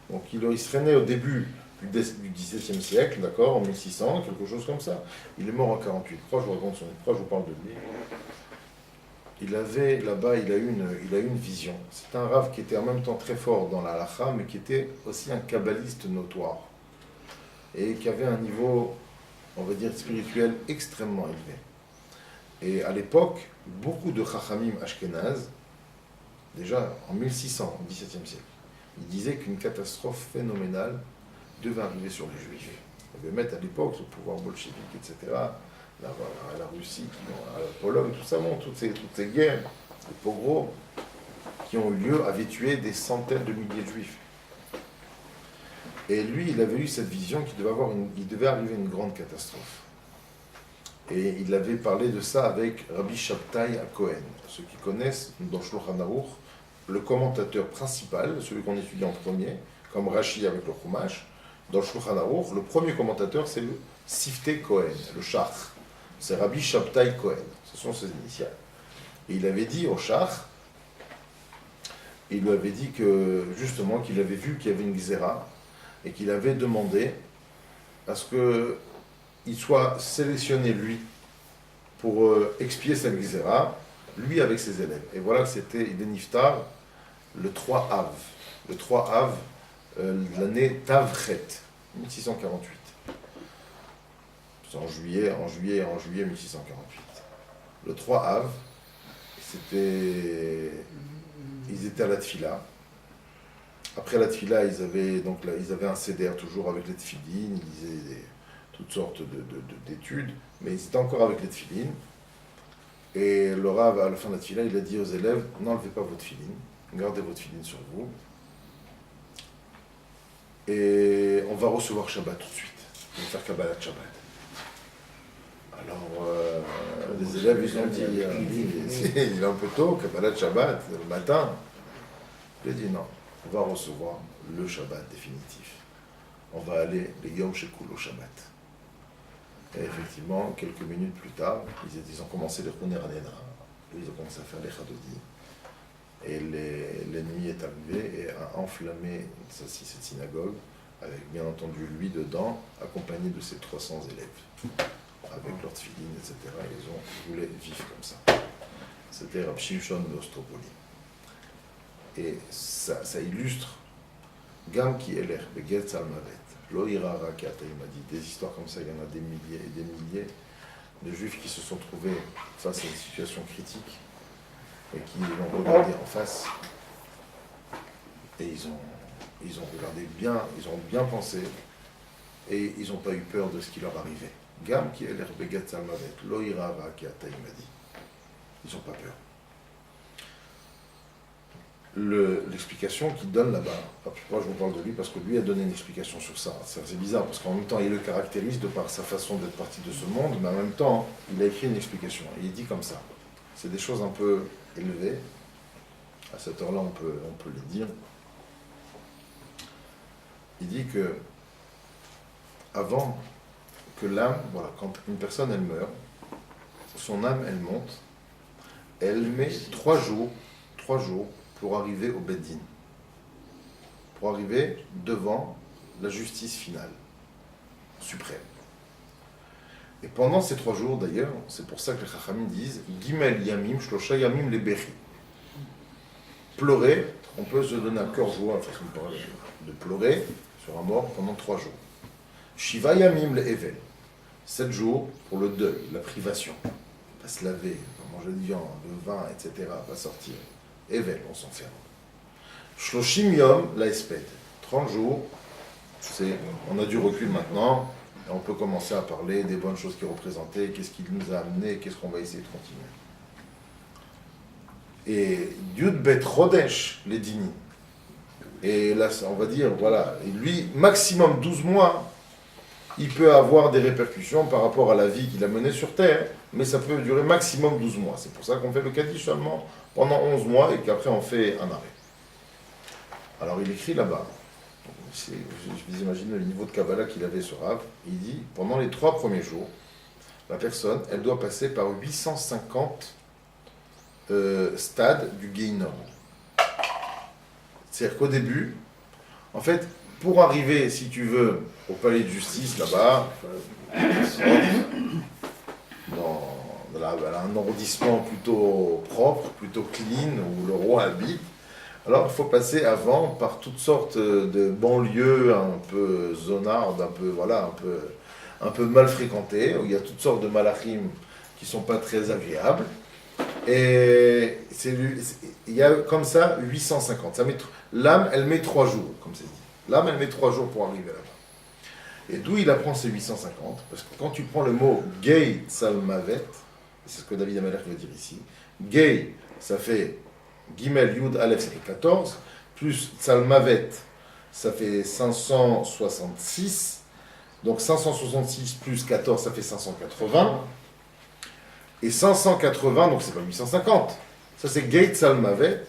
Speaker 1: Donc il serait né au début du XVIIe siècle, d'accord, en 1600, quelque chose comme ça. Il est mort en 48. Pourquoi je vous parle de lui? il avait là-bas, il a eu une vision. C'est un Rav qui était en même temps très fort dans la halakha, mais qui était aussi un kabbaliste notoire. Et qui avait un niveau, on va dire, spirituel extrêmement élevé. Et à l'époque, beaucoup de Chachamim Ashkenaz, déjà en 1600, au XVIIe siècle, ils disaient qu'une catastrophe phénoménale devait arriver sur les Juifs. Il y avait mettre à l'époque le pouvoir bolchevique, etc., la Russie, la Pologne, tout ça, bon, toutes ces guerres, les pogroms qui ont eu lieu, avaient tué des centaines de milliers de Juifs. Et lui, il avait eu cette vision qu'il devait arriver une grande catastrophe. Et il avait parlé de ça avec Rabbi Shabtai à Cohen. Ceux qui connaissent, dans Shulchan Aruch, le commentateur principal, celui qu'on étudie en premier, comme Rashi avec le Chumash, dans Shulchan Aruch, le premier commentateur, c'est le Siftei Cohen, le Shach. C'est Rabbi Shabtai Cohen. Ce sont ses initiales. Et il avait dit au Shach, il lui avait dit que, justement, qu'il avait vu qu'il y avait une xéra, et qu'il avait demandé à ce qu'il soit sélectionné, lui, pour expier cette xéra, lui avec ses élèves. Et voilà que c'était Ibn Niftar le 3 Av. Le 3 Av, l'année Tavchet, 1648. C'est en juillet 1648. Le 3 Av, ils étaient à la Tfila. Après la Tfila, ils avaient un seder toujours avec les tfilines, ils disaient toutes sortes d'études, mais ils étaient encore avec les tfilines. Et le Rav, à la fin de la Tfila, il a dit aux élèves, n'enlevez pas votre filine, gardez votre filine sur vous. Et on va recevoir Shabbat tout de suite. On va faire Kabbalat Shabbat. Alors, les élèves, ils ont dit, il est un peu tôt, Kabbalat Shabbat, le matin. Il a dit non. On va recevoir le Shabbat définitif. On va aller les Yom Shekul au Shabbat. Et effectivement, quelques minutes plus tard, ils ont commencé les Khouner Anena. Ils ont commencé à faire les Chadodi. Et l'ennemi est arrivé et a enflammé cette synagogue, avec bien entendu lui dedans, accompagné de ses 300 élèves, avec leur tfilin, etc. Ils voulaient vivre comme ça. C'était Rab Shimshon d'Ostropoli. Et ça illustre Gam ki eler, begetz al mavet, lo ira rakat, il m'a dit, des histoires comme ça, il y en a des milliers et des milliers de juifs qui se sont trouvés face à une situation critique et qui l'ont regardé en face et ils ont regardé bien, ils ont bien pensé et ils n'ont pas eu peur de ce qui leur arrivait. Gam ki eler, begetz al mavet, lo ira rakat, il m'a dit. Ils n'ont pas peur. L'explication qu'il donne là-bas, pourquoi je vous parle de lui, parce que lui a donné une explication sur ça. C'est bizarre, parce qu'en même temps, il le caractérise de par sa façon d'être parti de ce monde, mais en même temps, il a écrit une explication. Et il dit comme ça. C'est des choses un peu élevées. À cette heure-là, on peut les dire. Il dit que, avant que l'âme, voilà, quand une personne, elle meurt, son âme, elle monte, elle met 3 jours, pour arriver au Beddin, pour arriver devant la justice finale, suprême. Et pendant ces 3 jours, d'ailleurs, c'est pour ça que les Chachamim disent Gimel Yamim, Shlosha Yamim le Bechi. Pleurer, on peut se donner un cœur joie, façon de pleurer sur un mort pendant 3 jours. Shiva Yamim le Evel, 7 jours pour le deuil, la privation. On va se laver, on va manger de viande, de vin, etc., on va sortir. Evel, on s'enferme. Shloshim Yom, la Esped. 30 jours, on a du recul maintenant, et on peut commencer à parler des bonnes choses qu'il représentait, qu'est-ce qu'il nous a amené, qu'est-ce qu'on va essayer de continuer. Et Yud Bet Chodesh, les Dini. Et là, on va dire, voilà, et lui, maximum 12 mois, il peut avoir des répercussions par rapport à la vie qu'il a menée sur Terre, mais ça peut durer maximum 12 mois. C'est pour ça qu'on fait le Kaddish seulement pendant 11 mois et qu'après on fait un arrêt. Alors il écrit là-bas, vous imaginez le niveau de Kabbalah qu'il avait sur Rav, il dit, pendant les 3 premiers jours, la personne, elle doit passer par 850 stades du Guéhinom. C'est-à-dire qu'au début, en fait, pour arriver, si tu veux, au palais de justice, là-bas, elle a un arrondissement plutôt propre, plutôt clean, où le roi habite. Alors il faut passer avant par toutes sortes de banlieues un peu zonardes, un peu mal fréquentées, où il y a toutes sortes de malachim qui ne sont pas très agréables. Et il y a comme ça 850. L'âme, elle met 3 jours, comme c'est dit. L'âme, elle met 3 jours pour arriver là-bas. Et d'où il apprend ces 850? Parce que quand tu prends le mot Gay Salmavet, c'est ce que David Ameller veut dire ici, Gay, ça fait Gimel Yud Aleph, ça fait 14, plus Salmavet, ça fait 566, donc 566 plus 14, ça fait 580, et 580, donc c'est pas 850, ça c'est Gay Salmavet,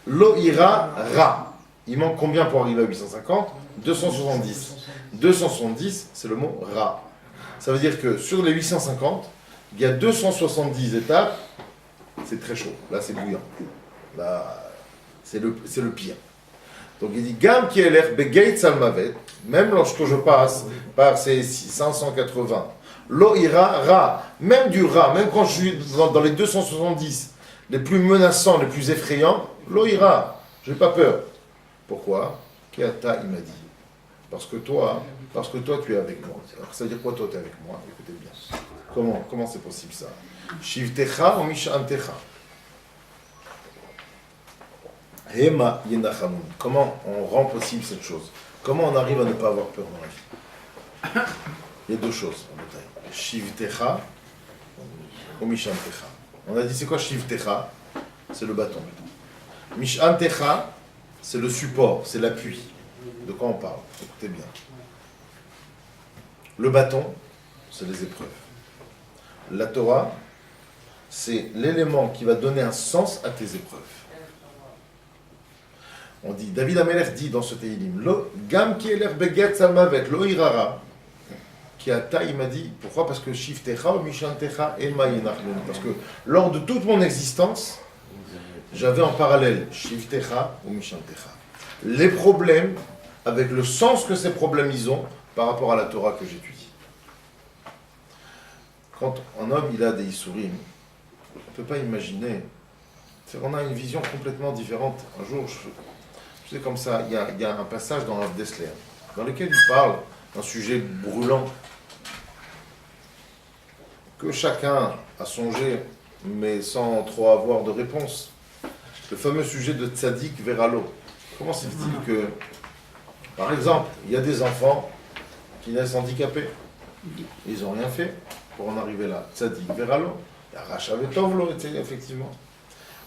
Speaker 1: Lo ira Ra. Il manque combien pour arriver à 850? 270. 270, c'est le mot Ra. Ça veut dire que sur les 850, il y a 270 étapes, c'est très chaud. Là, c'est bouillant. Là, c'est le pire. Donc il dit Gam qui est l'air begeit salmavet, même lorsque je passe par ces 580, lo ira ra, même du ra, même quand je suis dans les 270, les plus menaçants, les plus effrayants, lo ira, j'ai pas peur. Pourquoi? Keata, il m'a dit. Parce que toi, tu es avec moi. Alors, ça veut dire quoi, toi, tu es avec moi? Écoutez bien. Comment c'est possible ça? Shivtecha ou mishantecha? Hema yenachamun. Comment on rend possible cette chose? Comment on arrive à ne pas avoir peur dans la vie? Il y a 2 choses en détail. Shivtecha ou mishantecha. On a dit c'est quoi Shivtecha? C'est le bâton. Mishantecha, c'est le support, c'est l'appui. De quoi on parle? Écoutez bien. Le bâton, c'est les épreuves. La Torah, c'est l'élément qui va donner un sens à tes épreuves. On dit, David Ameller dit dans ce Teilim, Lo gam ki eler beget salmavet, lo irara, qui a ta, il m'a dit, pourquoi? Parce que shiftecha ou mishantecha ema yenachlun. Parce que lors de toute mon existence, j'avais en parallèle shiftecha ou mishantecha. Les problèmes avec le sens que ces problèmes ils ont par rapport à la Torah que j'étudie. Quand un homme il a des Issourim, on ne peut pas imaginer. On a une vision complètement différente. Un jour, je sais comme ça, il y a un passage dans Rav Dessler, dans lequel il parle d'un sujet brûlant que chacun a songé, mais sans trop avoir de réponse. Le fameux sujet de Tzadik Veralo. Comment se fait-il que, par exemple, il y a des enfants qui naissent handicapés. Ils n'ont rien fait pour en arriver là. Tzadik Veralo, il y a Racha Vetovlo, effectivement.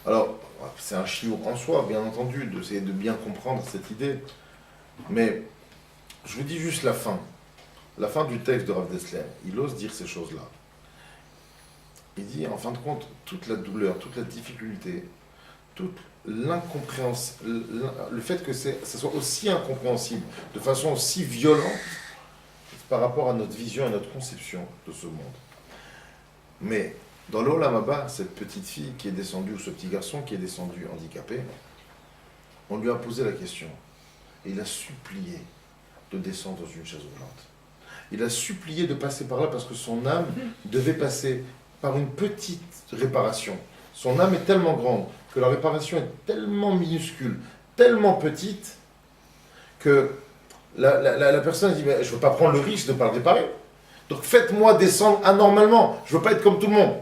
Speaker 1: Alors, c'est un chiour en soi, bien entendu, d'essayer de bien comprendre cette idée. Mais, je vous dis juste la fin. La fin du texte de Rav Dessler. Il ose dire ces choses-là. Il dit, en fin de compte, toute la douleur, toute la difficulté, toute l'incompréhension, le fait que ça soit aussi incompréhensible, de façon aussi violente, par rapport à notre vision et notre conception de ce monde. Mais, dans l'Olam Haba, cette petite fille qui est descendue, ou ce petit garçon qui est descendu handicapé, on lui a posé la question. Et il a supplié de descendre dans une chaise roulante. Il a supplié de passer par là parce que son âme devait passer par une petite réparation. Son âme est tellement grande que la réparation est tellement minuscule, tellement petite, que la personne dit « je ne veux pas prendre le risque de ne pas le réparer. Donc faites-moi descendre anormalement. Je ne veux pas être comme tout le monde. »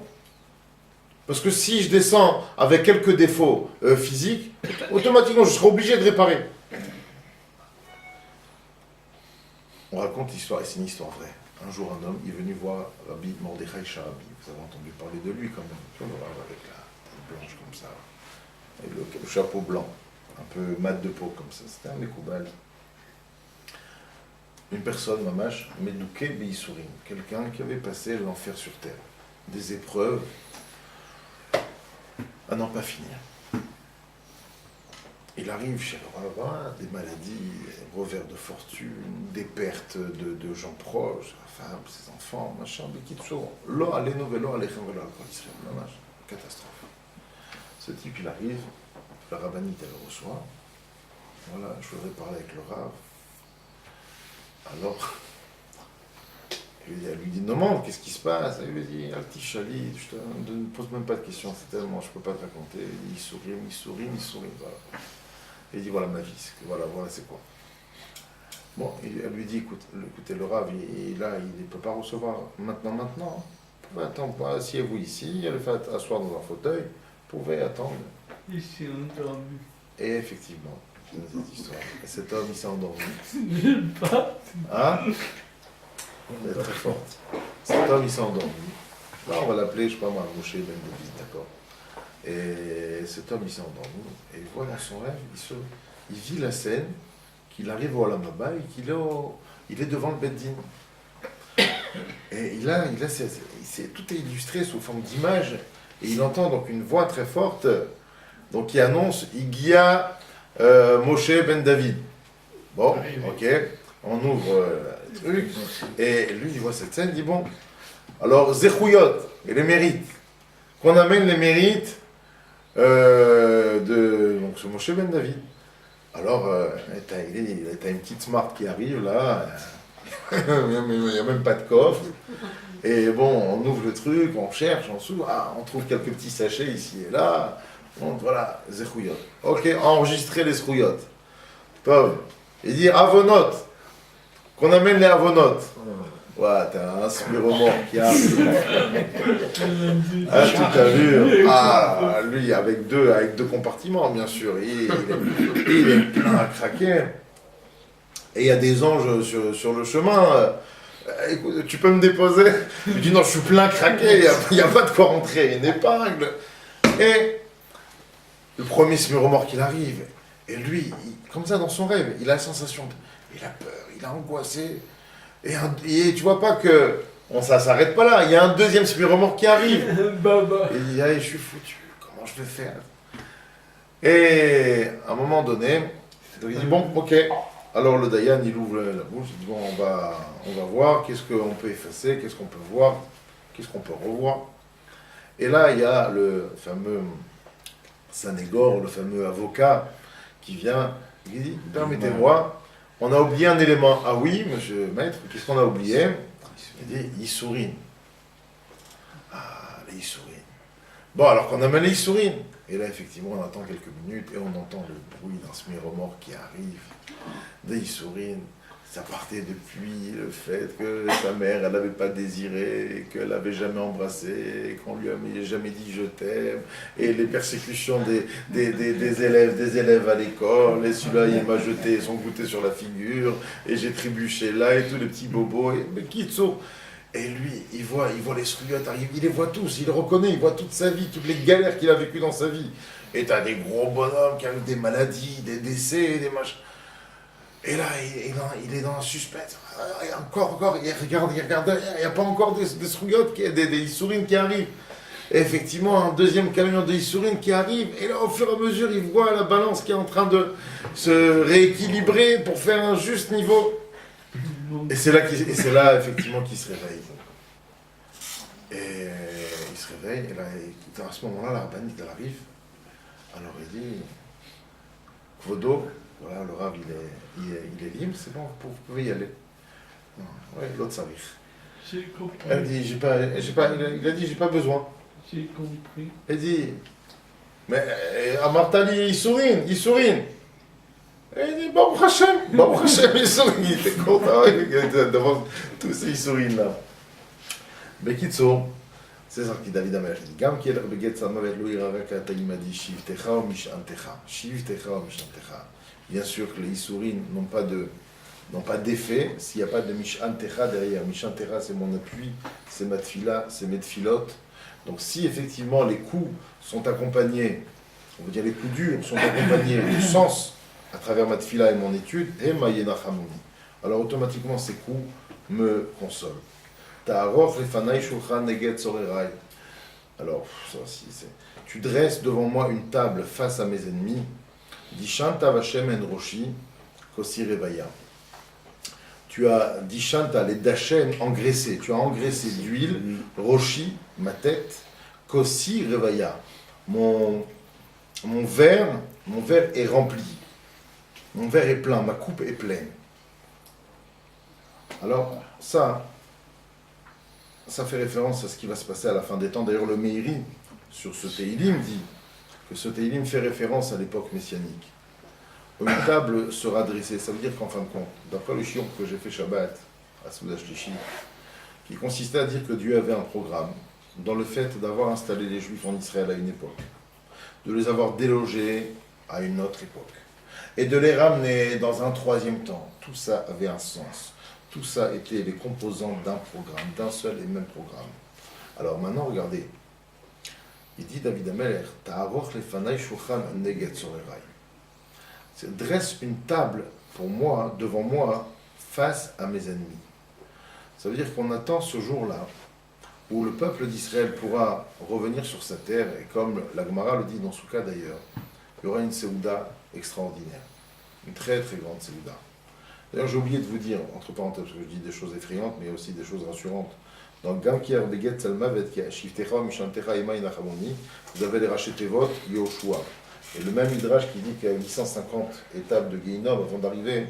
Speaker 1: Parce que si je descends avec quelques défauts physiques, automatiquement je serai obligé de réparer. On raconte l'histoire, et c'est une histoire vraie. Un jour, un homme est venu voir Rabbi Mordechai Sharabi. Vous avez entendu parler de lui quand même. Avec la tête blanche comme ça. Et le chapeau blanc. Un peu mat de peau comme ça. C'était un Mekoubal. Une personne, mamash, Medouké Beisourim. Quelqu'un qui avait passé l'enfer sur terre. Des épreuves à n'en pas finir. Il arrive chez le rabbin, des maladies, revers de fortune, des pertes de gens proches, sa femme, ses enfants, machin, Bekitsour. Lo aleno velo alechem velo al kol Israël. Mamash, catastrophe. Ce type, il arrive, la rabbinite, elle le reçoit. Voilà, je voudrais parler avec le rabbin. Alors, Elle lui dit, demande, qu'est-ce qui se passe? Elle lui dit, Alti Chalit, je ne pose même pas de questions, c'est tellement, je ne peux pas te raconter. Il sourit, voilà. Et il dit, voilà ma vie, voilà c'est quoi. Bon, elle lui dit, écoutez, le Rav, il ne peut pas recevoir maintenant. Vous pouvez attendre, asseyez-vous ici, elle le fait asseoir dans un fauteuil, vous pouvez attendre.
Speaker 3: Il s'est endormi.
Speaker 1: Et effectivement, c'est cette histoire. Et cet homme, il s'est endormi.
Speaker 3: J'aime pas.
Speaker 1: Hein? Elle est très forte. Cet homme, il s'est endormi. Là, on va l'appeler, je sais pas moi, Moshe Ben David, d'accord? Et cet homme, il s'est endormi. Et il voit dans son rêve, il vit la scène, qu'il arrive au Alamaba et il est devant le Beddin. Et tout est illustré sous forme d'image. Et il entend donc une voix très forte, donc qui annonce Igia Moshe Ben David. Bon, ok, on ouvre le truc. Et lui, il voit cette scène, il dit bon, alors Zechouyot et les mérites, qu'on amène les mérites de donc, ce Moshe Ben David. Alors, t'as une petite smart qui arrive là, il n'y a même pas de coffre. Et bon, on ouvre le truc, on cherche, on trouve quelques petits sachets ici et là. Donc voilà, Zechouyot. Ok, enregistrer les Zechouyot. Top. Il dit Avonot, qu'on amène les Avonot. Ouais, t'as un spiromort qui arrive. Ah, tu t'as vu? Ah, lui, avec deux compartiments, bien sûr. Il est plein à craquer. Et il y a des anges sur le chemin. Écoute, tu peux me déposer? Il dit non, je suis plein craqué, il n'y a pas de quoi rentrer, une épingle. Et le premier smuromort qu'il arrive, et lui, comme ça dans son rêve, il a la sensation, il a peur, il a angoissé. Et tu vois pas que ça s'arrête pas là, il y a un deuxième smuromort qui arrive. Et il dit, je suis foutu, comment je vais faire? Et à un moment donné, il dit bon, ok. Alors le Dayan, il ouvre la bouche, il dit bon, on va voir, qu'est-ce qu'on peut effacer, qu'est-ce qu'on peut voir, qu'est-ce qu'on peut revoir. Et là, il y a le fameux Sanégor, le fameux avocat, qui vient, il dit, permettez-moi, on a oublié un élément. Ah oui, monsieur maître, qu'est-ce qu'on a oublié? Il dit, Issourine. Ah, les Issourines. Bon, alors qu'on amène les Issourines. Et là, effectivement, on attend quelques minutes et on entend le bruit d'un sméromorque qui arrive. Des Issourines. Ça partait depuis le fait que sa mère, elle n'avait pas désiré, qu'elle n'avait jamais embrassé, qu'on lui avait jamais dit je t'aime, et les persécutions des élèves à l'école, et celui-là, il m'a jeté son goûter sur la figure, et j'ai trébuché là, et tous les petits bobos, mais Kitso. Et lui, il voit les Srouillottes arriver, il les voit tous, il les reconnaît, il voit toute sa vie, toutes les galères qu'il a vécues dans sa vie. Et t'as des gros bonhommes qui ont des maladies, des décès, des machins. Et là, il est dans un suspense. Encore, il regarde, il n'y a pas encore des Srouillottes, des Issourines qui arrivent. Et effectivement, un deuxième camion de Issourines qui arrive. Et là, au fur et à mesure, il voit la balance qui est en train de se rééquilibrer pour faire un juste niveau. Et c'est là, effectivement, qu'il se réveille. Et il se réveille, et là, à ce moment-là, la rabbinite, elle arrive. Alors il dit, Kvodo, voilà, le Rav, il est libre, c'est bon, vous pouvez y aller. Oui, l'autre s'arrive.
Speaker 3: J'ai compris.
Speaker 1: Elle dit, il a dit, j'ai pas besoin.
Speaker 3: J'ai compris.
Speaker 1: Elle dit, mais Amartali, il sourit. Et il dit, Baruch Hashem, il sourit. Il était content devant tous ces sourires là. Bekitso, c'est ça qui David Amelech dit, Gam qui est le beget samavet lo iraraka taïmadi shivtecha ou mishantecha. Shivtecha ou mishantecha. Bien sûr que les Issourines n'ont pas d'effet s'il n'y a pas de Mishantecha derrière. Mishantecha, c'est mon appui, c'est ma tfila, c'est mes tfilotes. Donc si effectivement les coups sont accompagnés, on veut dire les coups durs sont accompagnés du sens à travers ma tfila et mon étude, alors automatiquement ces coups me consolent. Ta'aroch lefanai shulchan neget sorerai. Alors, ça aussi, tu dresses devant moi une table face à mes ennemis. Dishanta Vashem en Roshi, Kosi Revaya. Tu as Dishanta, les Dachen engraissés. Tu as engraissé d'huile, Roshi, ma tête, Kosi Revaya. Mon verre est rempli. Mon verre est plein, ma coupe est pleine. Alors, ça, ça fait référence à ce qui va se passer à la fin des temps. D'ailleurs, le Meiri, sur ce Teilim, dit que ce Teilim fait référence à l'époque messianique. Une table sera dressée, ça veut dire qu'en fin de compte, d'après le shiur que j'ai fait Shabbat, à Soudash Lishi, qui consistait à dire que Dieu avait un programme dans le fait d'avoir installé les Juifs en Israël à une époque, de les avoir délogés à une autre époque, et de les ramener dans un troisième temps. Tout ça avait un sens. Tout ça était les composants d'un programme, d'un seul et même programme. Alors maintenant, regardez. Il dit David Ameler, Ta'aroch lefanai shulchan neget sorerai. Dresse une table pour moi, devant moi, face à mes ennemis. Ça veut dire qu'on attend ce jour-là où le peuple d'Israël pourra revenir sur sa terre, et comme la Gemara le dit dans ce cas d'ailleurs, il y aura une Séouda extraordinaire, une très très grande Séouda. D'ailleurs, j'ai oublié de vous dire, entre parenthèses, parce que je dis des choses effrayantes, mais aussi des choses rassurantes. Dans Gam Kier Beget Salmavet, Shiftecha Mishantecha Emaï Nachamoni, vous avez les Rachetevot, Yoshua. Et le même Midrash qui dit qu'il y a 850 étapes de Geinom avant d'arriver.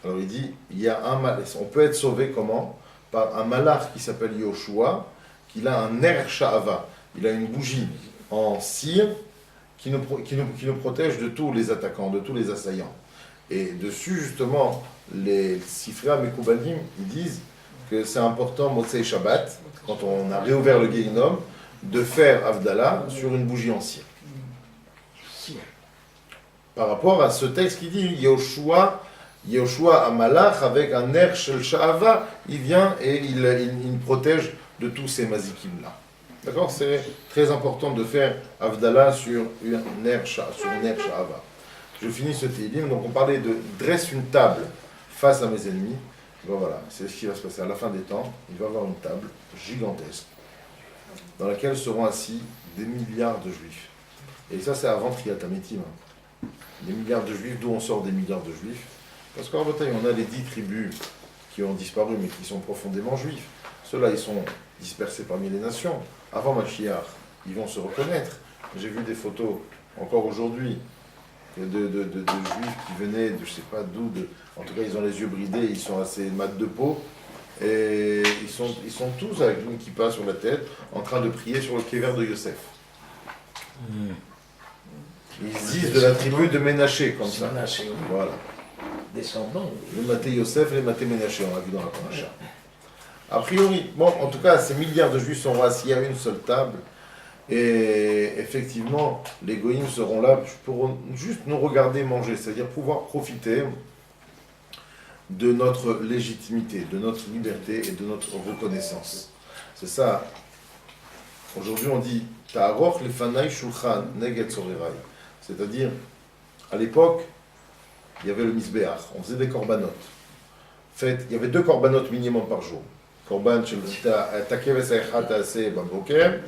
Speaker 1: Alors il dit, il y a on peut être sauvé comment? Par un malach qui s'appelle Yoshua, qui a un ner sha'ava. Il a une bougie en cire qui nous protège de tous les attaquants, de tous les assaillants. Et dessus, justement, les Sifra Mekoubalim, ils disent que c'est important, Motsei Shabbat, quand on a réouvert le Geinom, de faire Avdallah sur une bougie en cire. Par rapport à ce texte qui dit Yoshua Amalach avec un ner shel sha'ava, il vient et il protège de tous ces mazikim-là. D'accord? C'est très important de faire Avdallah sur un ner sha'ava. Je finis ce Teilim, donc on parlait de dresse une table face à mes ennemis. Bon, voilà, c'est ce qui va se passer à la fin des temps. Il va y avoir une table gigantesque dans laquelle seront assis des milliards de juifs. Et ça, c'est avant Triyat Hametim. Des milliards de juifs, d'où on sort des milliards de juifs? Parce qu'en bataille, on a les 10 tribus qui ont disparu, mais qui sont profondément juifs. Ceux-là, ils sont dispersés parmi les nations. Avant Mashiach, ils vont se reconnaître. J'ai vu des photos, encore aujourd'hui, de juifs qui venaient de je sais pas d'où, en tout cas ils ont les yeux bridés, ils sont assez mat de peau, et ils sont tous avec une kippa sur la tête, en train de prier sur le kéver de Yosef. Ils disent de la tribu de Ménaché, comme ça. Voilà.
Speaker 3: Descendants.
Speaker 1: Les Maté Yosef et les Maté Ménaché, on l'a vu dans la paracha. A priori, bon, en tout cas, ces milliards de juifs sont assis à une seule table. Et effectivement, les goïms seront là pour juste nous regarder manger, c'est-à-dire pouvoir profiter de notre légitimité, de notre liberté et de notre reconnaissance. C'est ça. Aujourd'hui, on dit Ta'aroch lefanai shulchan neget sorerai. C'est-à-dire, à l'époque, il y avait le misbéach, on faisait des korbanot. En fait, il y avait 2 korbanot minimum par jour. Korban shel takeves echad ta'aseh baboker.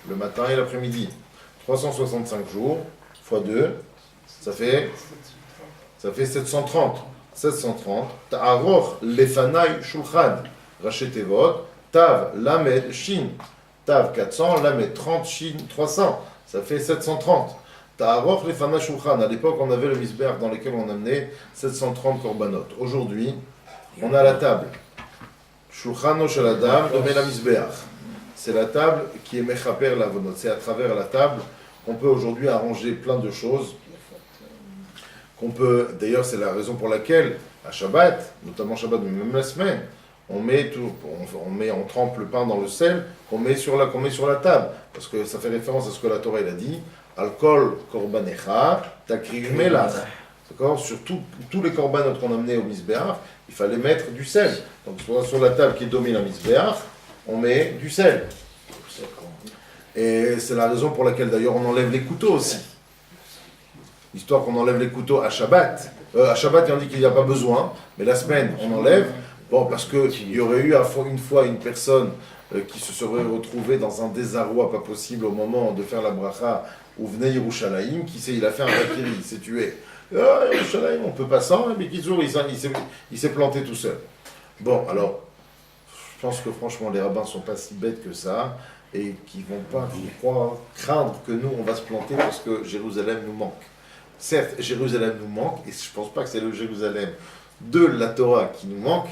Speaker 1: Le matin et l'après-midi. 365 jours, fois 2, ça fait 730. 730. Ta'aroch lefanai shulchan. Rachetevot. Tav lamed shin. Tav 400, lamed 30, shin 300. Ça fait 730. Ta'aroch lefanai shulchan. À l'époque, on avait le misber dans lequel on amenait 730 korbanot. Aujourd'hui, on a la table. Shulchano shel adam domé la misbeach. C'est la table qui est mechaper la vonot. C'est à travers la table qu'on peut aujourd'hui arranger plein de choses. D'ailleurs, c'est la raison pour laquelle à Shabbat, notamment Shabbat, mais même la semaine, on trempe le pain dans le sel qu'on met sur la table, parce que ça fait référence à ce que la Torah a dit. Alkol korbanecha takriv melach. D'accord? Sur tous les korbanot qu'on amenait au misbeach, il fallait mettre du sel. Donc sur la table qui domine la misbeach, on met du sel. Et c'est la raison pour laquelle d'ailleurs on enlève les couteaux aussi. Histoire qu'on enlève les couteaux à Shabbat. À Shabbat, on dit qu'il n'y a pas besoin, mais la semaine, on enlève. Bon, parce qu'il y aurait eu une fois une personne qui se serait retrouvée dans un désarroi pas possible au moment de faire la bracha, ou venait Yerushalayim, il a fait un rakiri, il s'est tué. Yerushalayim, on peut pas sans, mais il s'est planté tout seul. Bon, alors, je pense que franchement, les rabbins ne sont pas si bêtes que ça, et qu'ils ne vont pas, je crois, craindre que nous, on va se planter parce que Jérusalem nous manque. Certes, Jérusalem nous manque, et je ne pense pas que c'est le Jérusalem de la Torah qui nous manque,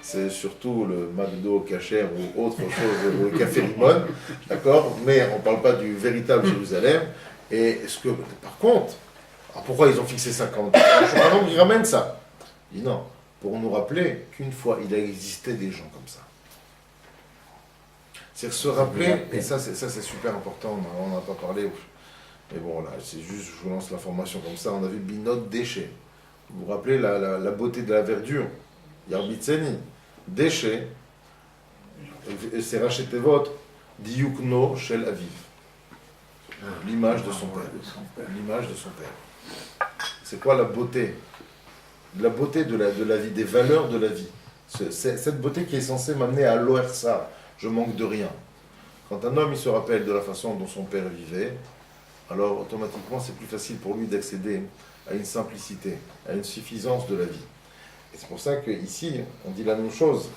Speaker 1: c'est surtout le McDo Kacher ou autre chose, ou le Café Limon, d'accord? Mais on ne parle pas du véritable Jérusalem. Et est-ce que, par contre, alors pourquoi ils ont fixé 50? Ils ramènent ça. Il dit non, pour nous rappeler qu'une fois, il a existé des gens comme ça. C'est se rappeler, et ça c'est super important, on n'en a pas parlé, mais bon là, c'est juste, je vous lance l'information comme ça, on a vu Binot déchets. Vous vous rappelez la beauté de la verdure, Yarbitseni, déchets, c'est racheté votre Diukno Shel Aviv, l'image de son père. L'image de son père. C'est quoi la beauté? La beauté de la vie, des valeurs de la vie. C'est cette beauté qui est censée m'amener à l'Oersa. Je manque de rien. Quand un homme il se rappelle de la façon dont son père vivait, alors automatiquement c'est plus facile pour lui d'accéder à une simplicité, à une suffisance de la vie. Et c'est pour ça qu'ici, on dit la même chose.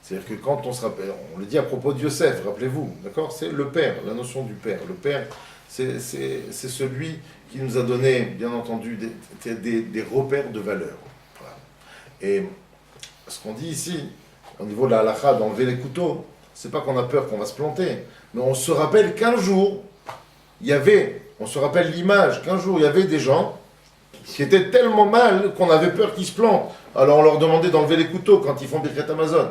Speaker 1: C'est-à-dire que quand on se rappelle, on le dit à propos de Yosef, rappelez-vous, d'accord? C'est le père, la notion du père. Le père, c'est celui qui nous a donné, bien entendu, des repères de valeur. Voilà. Et ce qu'on dit ici, au niveau de la halakha, d'enlever les couteaux, c'est pas qu'on a peur qu'on va se planter, mais on se rappelle qu'un jour, on se rappelle l'image, qu'un jour il y avait des gens qui étaient tellement mal qu'on avait peur qu'ils se plantent. Alors on leur demandait d'enlever les couteaux quand ils font Birkat Amazon,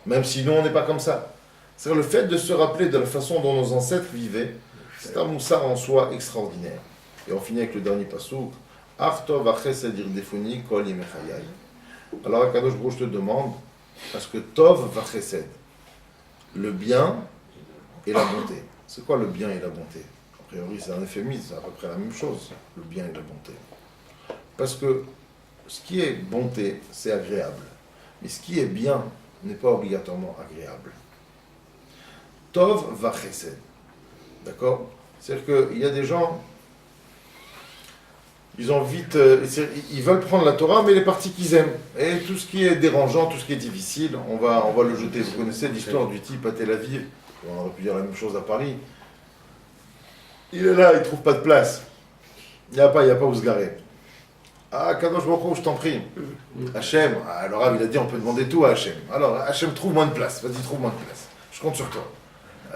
Speaker 1: même si nous on n'est pas comme ça. C'est le fait de se rappeler de la façon dont nos ancêtres vivaient, c'est un moussard en soi extraordinaire. Et on finit avec le dernier passouk, Artov achesed irdefuni kol yemechayai. Alors Akadosh Baruch je te demande, parce que Tov va chesed, le bien et la bonté. C'est quoi le bien et la bonté? A priori, c'est un euphémisme, c'est à peu près la même chose, le bien et la bonté. Parce que ce qui est bonté, c'est agréable. Mais ce qui est bien n'est pas obligatoirement agréable. Tov va chesed. D'accord? C'est-à-dire qu'il y a des gens, ils ont vite, ils veulent prendre la Torah, mais les parties qu'ils aiment. Et tout ce qui est dérangeant, tout ce qui est difficile, on va le jeter. Vous connaissez l'histoire du type à Tel Aviv, on aurait pu dire la même chose à Paris. Il est là, il ne trouve pas de place. Il n'y a pas où se garer. Ah, Kadosh Baruch Hu, je t'en prie. Hachem, alors il a dit on peut demander tout à Hachem. Alors Hachem, trouve moins de place. Vas-y, trouve moins de place. Je compte sur toi.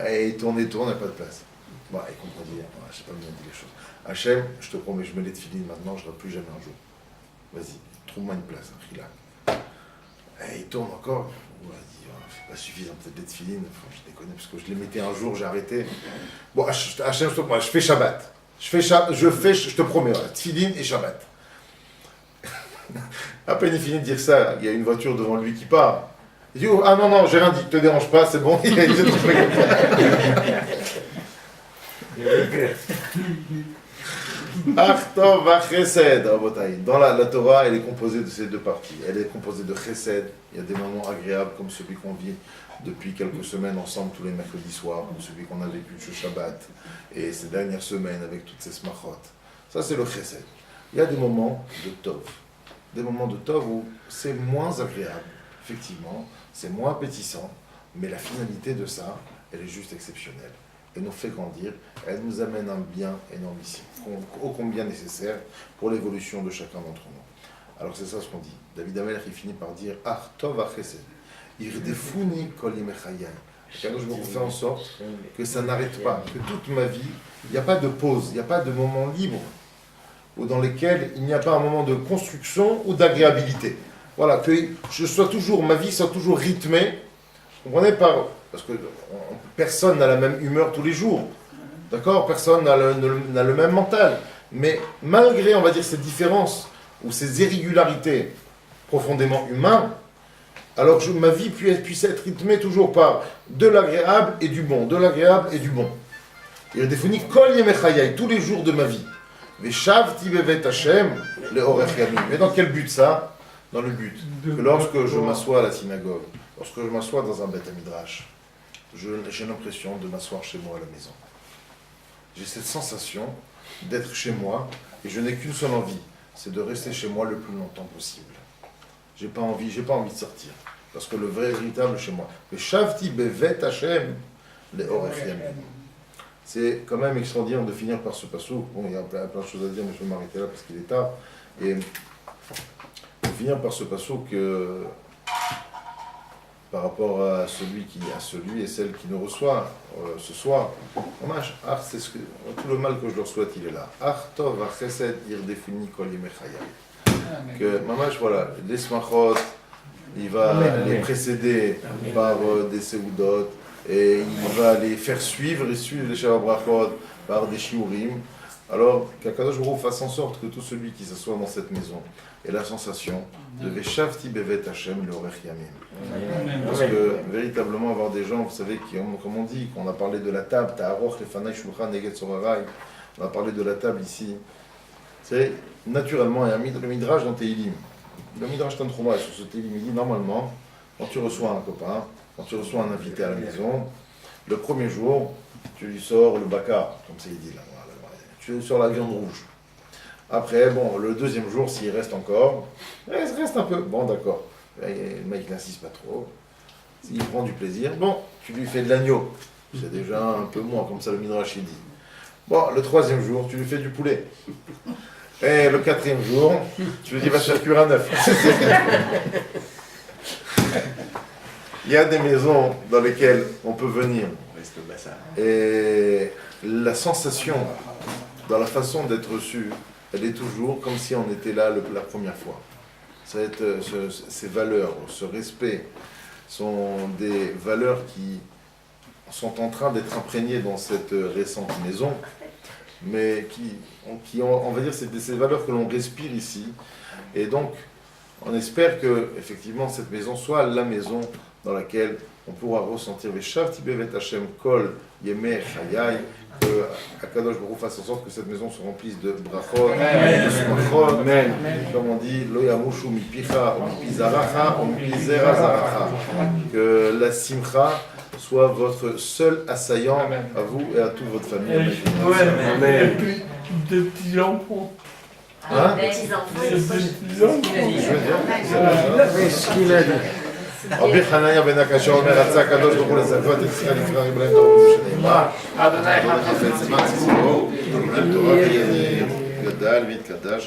Speaker 1: Et il tourne, il n'y a pas de place. Bon, il comprend dire, je ne sais pas bien dire les choses. Hachem, je te promets, je mets les tefilines maintenant, je ne plus jamais un jour. Vas-y, trouve-moi une place, un prix là. Et il tourne encore. Il dit, c'est pas suffisant, peut-être les tefilines. Enfin, je déconne, parce que je les mettais un jour, j'ai arrêté. Bon, Hachem, je fais Shabbat. Je te promets, voilà, tefilines et Shabbat. À peine il finit de dire ça, il y a une voiture devant lui qui part. Il dit, oh, ah non, j'ai rien dit, te dérange pas, c'est bon, il a tout fait comme ça. Achtov va chesed, dans la Torah, elle est composée de ces deux parties. Elle est composée de chesed, il y a des moments agréables comme celui qu'on vit depuis quelques semaines ensemble tous les mercredis soirs, ou celui qu'on a vécu ce Shabbat, et ces dernières semaines avec toutes ces smachot. Ça c'est le chesed. Il y a des moments de tov. Des moments de tov où c'est moins agréable, effectivement, c'est moins appétissant, mais la finalité de ça, elle est juste exceptionnelle. Elle nous fait grandir, elle nous amène un bien énormissime, ô combien nécessaire pour l'évolution de chacun d'entre nous. Alors c'est ça ce qu'on dit. David Amelech, il finit par dire « Ah, tov achesed, irdefuni kol yemechayai » Je me fais en sorte que ça n'arrête pas, que toute ma vie, il n'y a pas de pause, il n'y a pas de moment libre, ou dans lesquels il n'y a pas un moment de construction ou d'agréabilité. Voilà, que ma vie soit toujours rythmée, vous comprenez, parce que personne n'a la même humeur tous les jours, d'accord? Personne n'a le même mental, mais malgré, on va dire, ces différences, ou ces irrégularités profondément humaines, alors que ma vie puisse être rythmée toujours par de l'agréable et du bon, de l'agréable et du bon. Il est défini kol yemechayai, tous les jours de ma vie. Veshavti bevet Hashem le orech yamim. Mais dans quel but ça? Dans le but que lorsque je m'assois à la synagogue, lorsque je m'assois dans un Beth Midrash, j'ai l'impression de m'asseoir chez moi à la maison. J'ai cette sensation d'être chez moi et je n'ai qu'une seule envie, c'est de rester chez moi le plus longtemps possible. J'ai pas envie de sortir parce que le vrai véritable chez moi. Veshavti bevet Hashem le orech yamim. C'est quand même extraordinaire de finir par ce passouk. Bon, il y a plein de choses à dire, mais je vais m'arrêter là parce qu'il est tard. Et finir par ce passouk que par rapport à celui et celle qui nous reçoit ce soir. Mamash, c'est tout le mal que je leur souhaite, il est là. Tov chesed irdefuni kol yemei chayai. Que Mamash, voilà, les smachot, il va les précéder par des seudot, et il va les faire suivre et suivre les Shabbat Brachot par des shiurim. Alors, qu'Akadosh Baruch Hu fasse en sorte que tout celui qui s'assoit dans cette maison ait la sensation de Veshavti Bevet Hashem Leorech Yamim. Parce que, véritablement, avoir des gens, vous savez, comme on dit, qu'on a parlé de la table, Ta'aroch Lefanai Shulchan Neget Sorarai, on a parlé de la table ici. C'est naturellement, il y a le Midrash dans Teilim. Le Midrash Tantruma, sur ce Teilim, il dit normalement, quand tu reçois un copain, quand tu reçois un invité à la maison, le premier jour, tu lui sors le baka, comme ça il dit là. Tu sur la viande rouge. Après, bon, le deuxième jour, s'il reste encore, reste un peu. Bon, d'accord. Le mec n'insiste pas trop. S'il prend du plaisir, bon, tu lui fais de l'agneau. C'est déjà un peu moins, comme ça le Midrash il dit. Bon, le troisième jour, tu lui fais du poulet. Et le quatrième jour, tu lui dis, va te faire cuire un œuf. Il y a des maisons dans lesquelles on peut venir. Et la sensation dans la façon d'être reçu, elle est toujours comme si on était là la première fois. Ces valeurs, ce respect, sont des valeurs qui sont en train d'être imprégnées dans cette récente maison, mais qui ont, on va dire, c'est ces valeurs que l'on respire ici. Et donc, on espère que, effectivement, cette maison soit la maison dans laquelle on pourra ressentir Veshavti Bevet Hashem Kol Yemei Chayai, que Akadosh Baruch Hu fasse en sorte que cette maison se remplisse de brachot, de smachot, comme on dit, Lo yamushu mipicha, ou mipizaracha, ou mipizera zaracha. Que la simcha soit votre seul assaillant à vous et à toute votre famille.
Speaker 3: Et puis, des petits enfants.
Speaker 1: Hein?
Speaker 6: Des petits-enfants.
Speaker 3: Des petits enfants.
Speaker 1: רבי חנניה בן הקשה אומר, רצה הקדוש ברוך הוא לזכות את ישראל לפני ריבלהם דרום שנאמר, אדוני חפץ למען ציבורו, תורה וידיר, גדל והתקדש